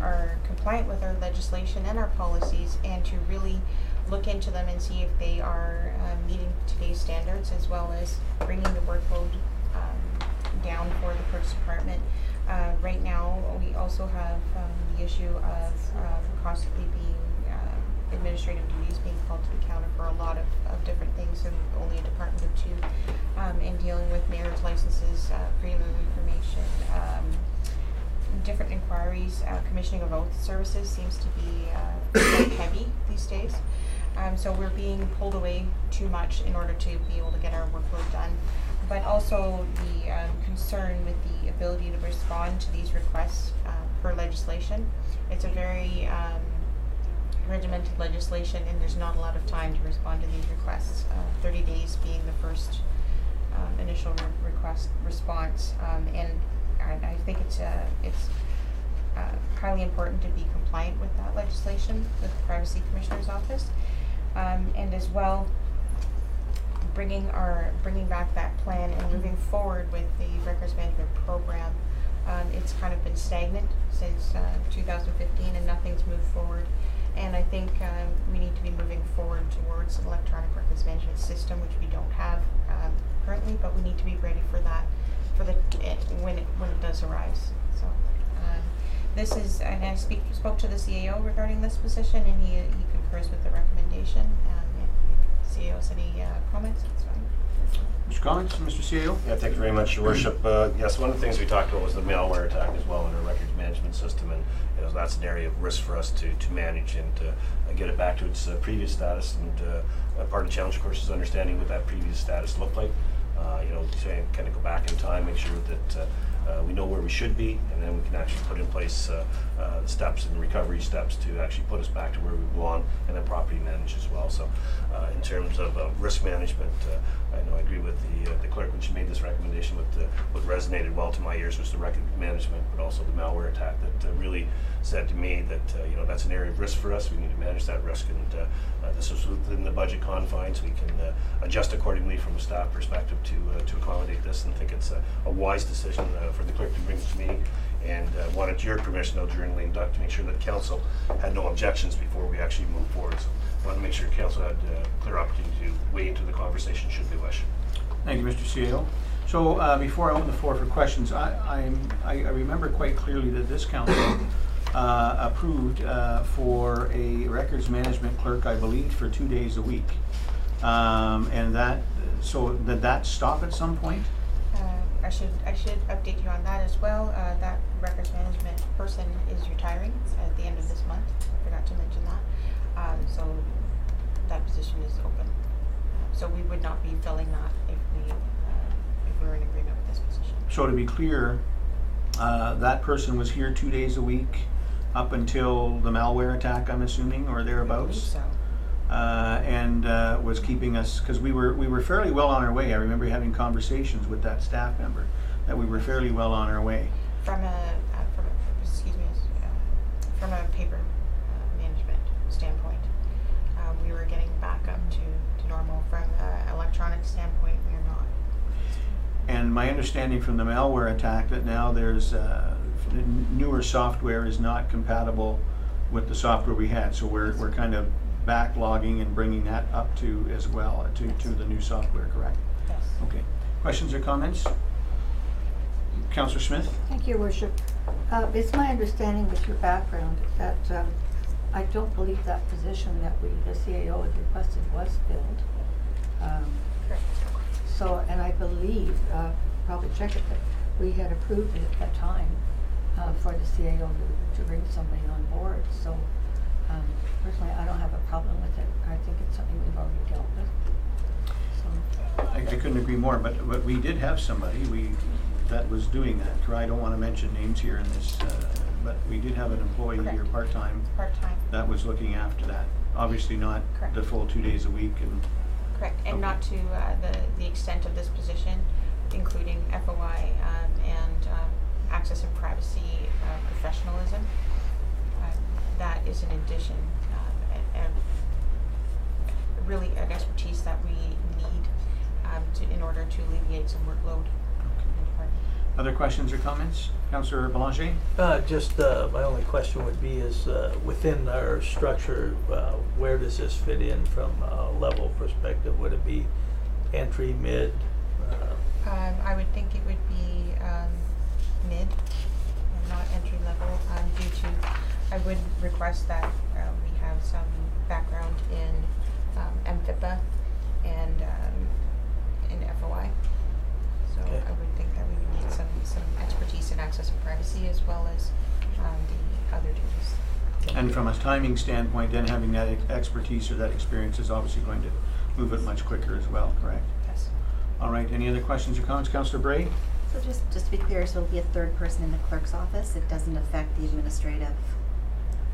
are compliant with our legislation and our policies, and to really look into them and see if they are meeting today's standards, as well as bringing the workload down for the clerk's department. Right now, we also have the issue of constantly being administrative duties being called to the counter for a lot of different things, and only a department of 2, and dealing with marriage licenses, freedom of information, different inquiries. Commissioning of oath services seems to be quite heavy these days. So we're being pulled away too much in order to be able to get our workload done. But also the concern with the ability to respond to these requests per legislation. It's a very regimented legislation, and there's not a lot of time to respond to these requests, 30 days being the first initial request response. And I think it's highly important to be compliant with that legislation with the Privacy Commissioner's Office, and as well bringing back that plan and moving forward with the records management program. It's kind of been stagnant since 2015, and nothing's moved forward. And I think we need to be moving forward towards an electronic records management system, which we don't have currently, but we need to be ready for that when it does arise. So this is, and I spoke to the CAO regarding this position, and he concurs with the recommendation. If the CAO has any comments, that's fine. Mr. Collins, Mr. CAO? Yeah, thank you very much, Your Worship. Yes, one of the things we talked about was the malware attack as well in our records management system, and that's an area of risk for us to manage and get it back to its previous status. And part of the challenge, of course, is understanding what that previous status looked like. To kind of go back in time, make sure that we know where we should be, and then we can actually put in place the steps and recovery steps to actually put us back to where we belong, and then properly manage as well. So in terms of risk management, I know I agree with the clerk when she made this recommendation. What resonated well to my ears was the record management, but also the malware attack that really said to me that that's an area of risk for us. We need to manage that risk, and this is within the budget confines. We can adjust accordingly from a staff perspective to accommodate this, and think it's a wise decision for the clerk to bring it to me. And wanted your permission, though, during lame duck, to make sure that council had no objections before we actually moved forward. So I wanted to make sure council had clear opportunity to weigh into the conversation should they wish. Thank you, Mr. CAO. So before I open the floor for questions, I remember quite clearly that this council approved for a records management clerk, I believe, for 2 days a week. And did that stop at some point? I should update you on that as well. That records management person is retiring at the end of this month. I forgot to mention that. So that position is open. So we would not be filling that if we were in agreement with this position. So to be clear, that person was here 2 days a week up until the malware attack, I'm assuming, or thereabouts? I believe so. And was keeping us, because we were fairly well on our way. I remember having conversations with that staff member that we were fairly well on our way. From a paper management standpoint, we were getting back up to normal. From an electronic standpoint, we are not. And my understanding from the malware attack that now there's newer software is not compatible with the software we had. So we're kind of backlogging and bringing that up to as well to the new software, correct? Yes. Okay. Questions or comments? Councillor Smith? Thank you, Your Worship. It's my understanding with your background that I don't believe that position that the CAO had requested was filled. Correct. So, and I believe, probably check it, that we had approved it at that time for the CAO to bring somebody on board. So, personally, I don't have a problem with it. I think it's something we've already dealt with. So, I couldn't agree more, but we did have somebody that was doing that. I don't want to mention names here in this, but we did have an employee Correct. here part-time Part-time. that was looking after that. Obviously not Correct. the full 2 days a week. And Correct, and Okay. not to the extent of this position, including FOI and access and privacy professionalism. That is an addition, really an expertise that we need in order to alleviate some workload in the department. Other questions or comments? Councillor Belanger? Just my only question would be is within our structure, where does this fit in from a level perspective? Would it be entry, mid? I would think it would be mid, and not entry level, due to, I would request that we have some background in MFIPA and in FOI. So Okay. I would think that we would need some expertise in access and privacy as well as the other duties. And from a timing standpoint, then having that expertise or that experience is obviously going to move it much quicker as well, correct? Yes. All right, any other questions or comments? Councillor Bray? So just to be clear, so it'll be a third person in the clerk's office. It doesn't affect the administrative,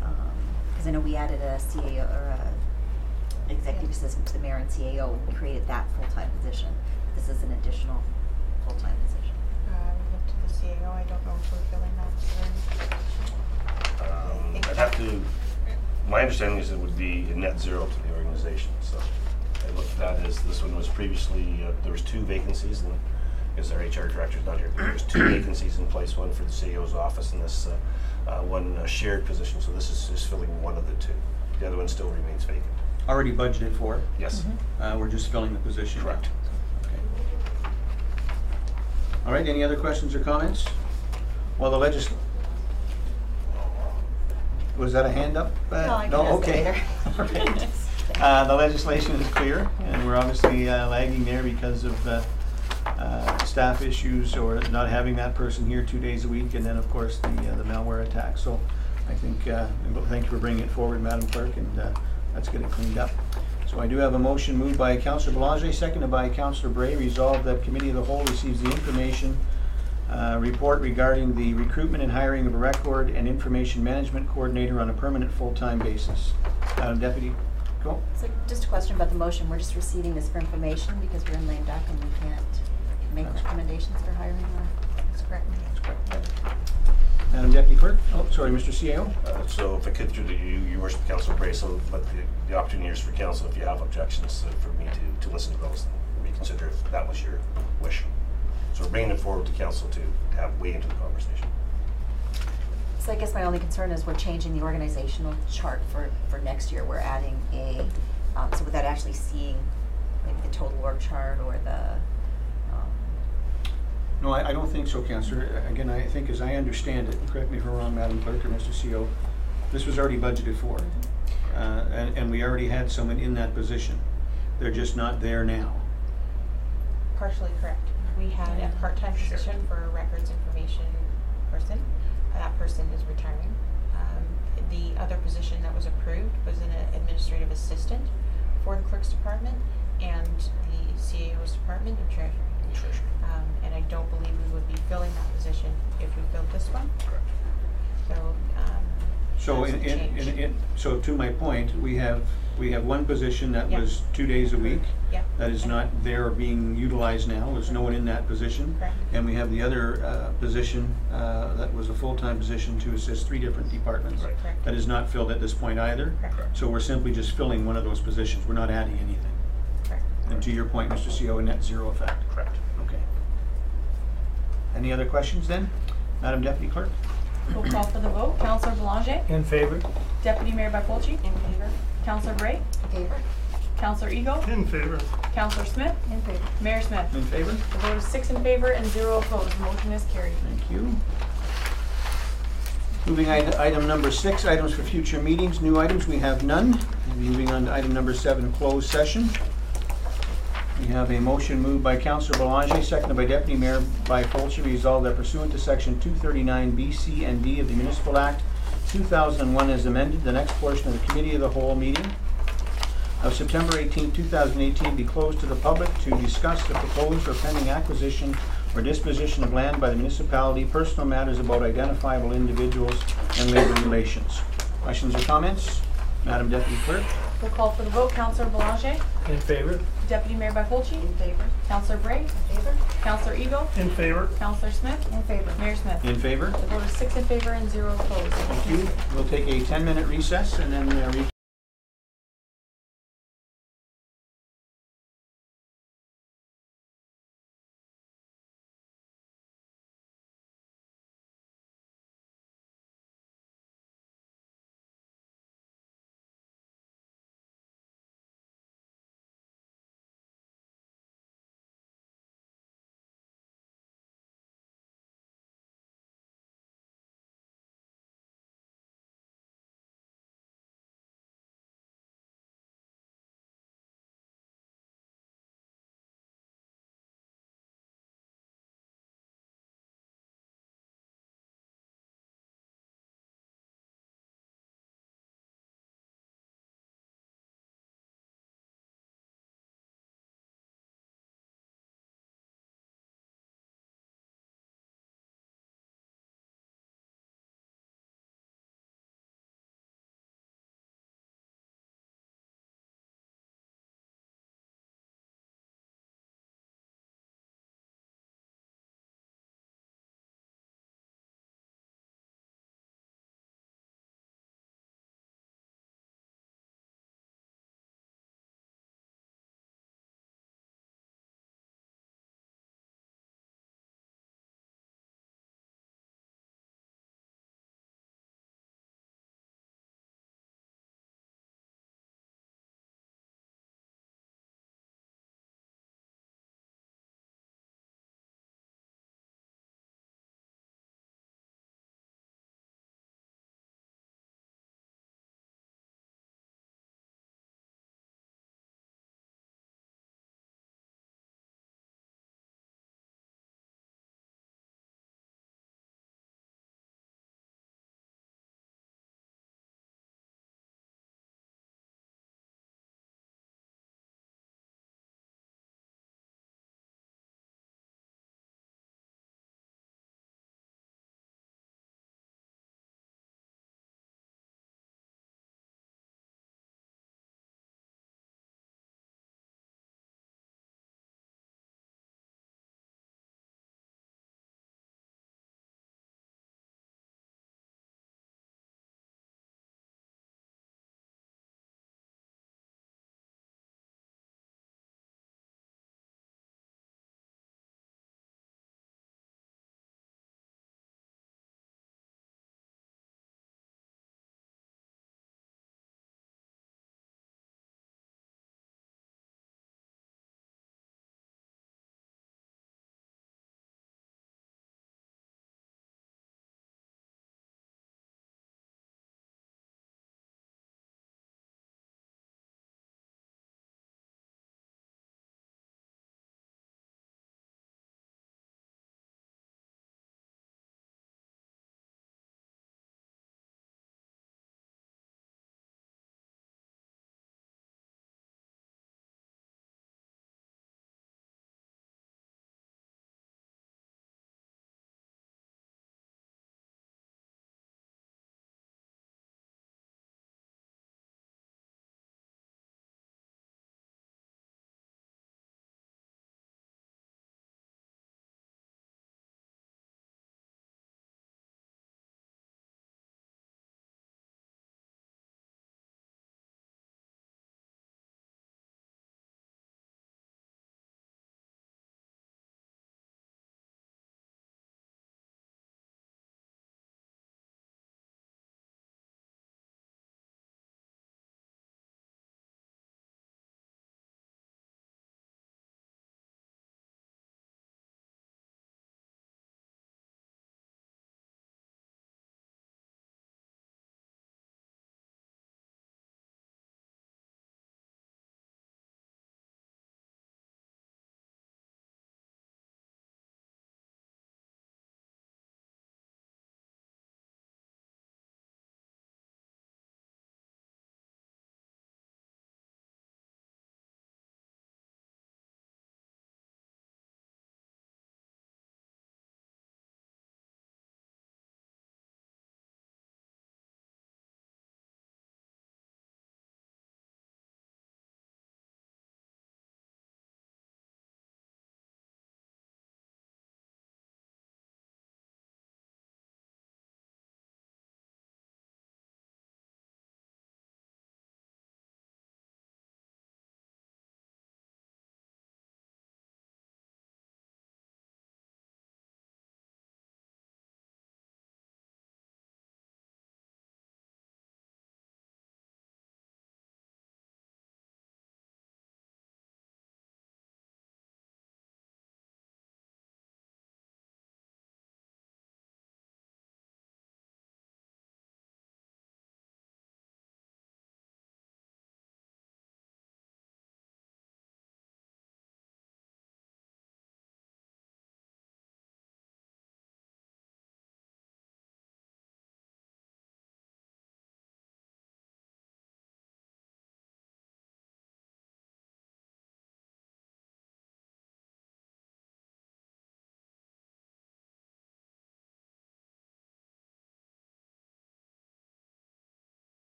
because I know we added a CAO or a executive assistant to the mayor and CAO, and we created that full-time position. This is an additional full-time position. Look to the CAO, I don't know if we're filling that. I'd have to, my understanding is it would be a net zero to the organization. So I looked at that as this one was previously, there was 2 vacancies, and because our HR director's not here, there was 2 vacancies in place, one for the CAO's office and this one shared position. So this is just filling one of the 2. The other one still remains vacant. Already budgeted for. Yes. We're just filling the position. Correct. Okay. All right, any other questions or comments? Well, the was that a hand up? No, I can ask okay. it later. All right. The legislation is clear, and we're obviously lagging there because of staff issues or not having that person here 2 days a week, and then of course the malware attack. So I think thank you for bringing it forward, Madam Clerk, and let's get it cleaned up. So I do have a motion moved by Councillor Belanger, seconded by Councillor Bray. Resolved that Committee of the Whole receives the information report regarding the recruitment and hiring of a record and information management coordinator on a permanent full-time basis. Madam Deputy, go. So just a question about the motion. We're just receiving this for information because we're in lame duck and we can't make recommendations for hiring or? That's correct. That's correct. Madam Deputy Clerk? Oh, sorry, Mr. CAO. So if I could through you worship Councillor Bray, so but the opportunity is for council if you have objections for me to listen to those and reconsider if that was your wish. So we're bringing it forward to council to have weigh into the conversation. So I guess my only concern is we're changing the organizational chart for next year. We're adding a, so without actually seeing maybe the total org chart or the, No, I don't think so, Councillor. Again, I think as I understand it, correct me if I'm wrong, Madam Clerk or Mr. CO, this was already budgeted for. And we already had someone in that position. They're just not there now. Partially correct. We had a part-time position for a records information person. That person is retiring. The other position that was approved was an administrative assistant for the clerk's department and the CAO's department of treasury. And I don't believe we would be filling that position if we filled this one. Correct. So, So to my point, we have one position that Yeah. was 2 days a week. Yeah. That is not there or being utilized now. There's no one in that position. Correct. And we have the other position that was a full-time position to assist 3 different departments. Right. Correct. That is not filled at this point either. Correct. So we're simply just filling one of those positions. We're not adding anything. Correct. And to your point, Mr. CO, a net zero effect. Correct. Okay. Any other questions then? Madam Deputy Clerk? We'll call for the vote. Councillor Belanger, In favor? Deputy Mayor Bartolci, In favor? Councillor Bray, In favor? Councillor Ego, In favor. Councillor Smith, In favor. Mayor Smith. In favor? The vote is 6 in favor and 0 opposed. The motion is carried. Thank you. Moving item number 6, items for future meetings. New items, we have none. And moving on to item number 7, closed session. We have a motion moved by Councillor Belanger, seconded by Deputy Mayor Bartolci, resolved that pursuant to Section 239B, C, and D of the Municipal Act 2001 as amended, the next portion of the Committee of the Whole meeting of September 18, 2018 be closed to the public to discuss the proposed or pending acquisition or disposition of land by the municipality, personal matters about identifiable individuals, and labor relations. Questions or comments? Madam Deputy Clerk? We'll call for the vote. Councillor Belanger, In favor? Deputy Mayor Bartolci, In favor? Councillor Bray, In favor? Councillor Ego, In favor. Councillor Smith, In favor. Mayor Smith. In favor? The vote is 6 in favor and 0 opposed. Thank you. We'll take a 10-minute recess and then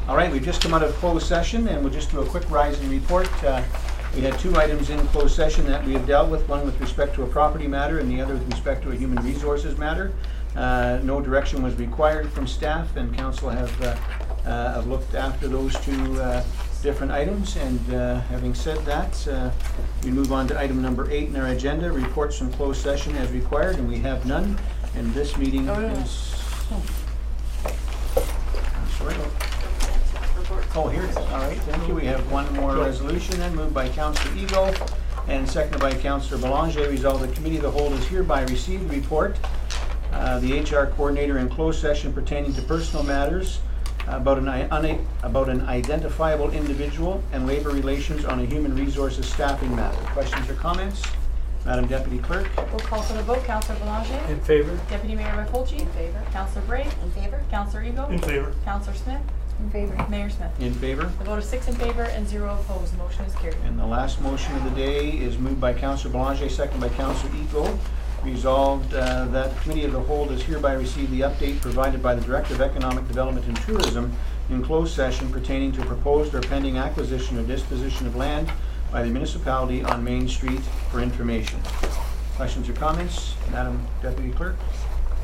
All right, we've just come out of closed session, and we'll just do a quick rising report. We had 2 items in closed session that we have dealt with, one with respect to a property matter and the other with respect to a human resources matter. No direction was required from staff, and council have looked after those 2 different items. And having said that, we move on to item number 8 in our agenda, reports from closed session as required, and we have none. And this meeting is... Sorry. Oh, here it is. All right, thank you. We have one more resolution then, moved by Councillor Eagle and seconded by Councillor Belanger. Resolved that Committee of the Whole has hereby received report, the HR coordinator in closed session pertaining to personal matters about an identifiable individual and labor relations on a human resources staffing matter. Questions or comments? Madam Deputy Clerk? We'll call for the vote. Councillor Belanger. In favor? Deputy Mayor Baffolchi. In favor. Councillor Bray. In favor? Councillor Eagle. In favor. Councillor Smith. In favor. Mayor Smith. In favor? The vote is 6 in favor and 0 opposed. The motion is carried. And the last motion of the day is moved by Councillor Belanger, seconded by Councillor Eagle. Resolved that the Committee of the Whole does hereby receive the update provided by the Director of Economic Development and Tourism in closed session pertaining to proposed or pending acquisition or disposition of land by the municipality on Main Street for information. Questions or comments? Madam Deputy Clerk?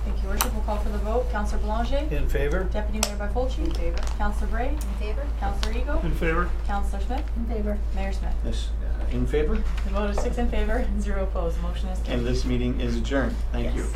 Thank you, Worship. We'll call for the vote. Councillor Belanger. In favor? Deputy Mayor Baffolchi. In favor. Councillor Bray. In favor? Councillor Eagle. In favor. Councillor Smith. In favor. Mayor Smith. Yes, in favor? The vote is 6 in favor and 0 opposed. The motion is carried. And this meeting is adjourned. Thank you. Yes.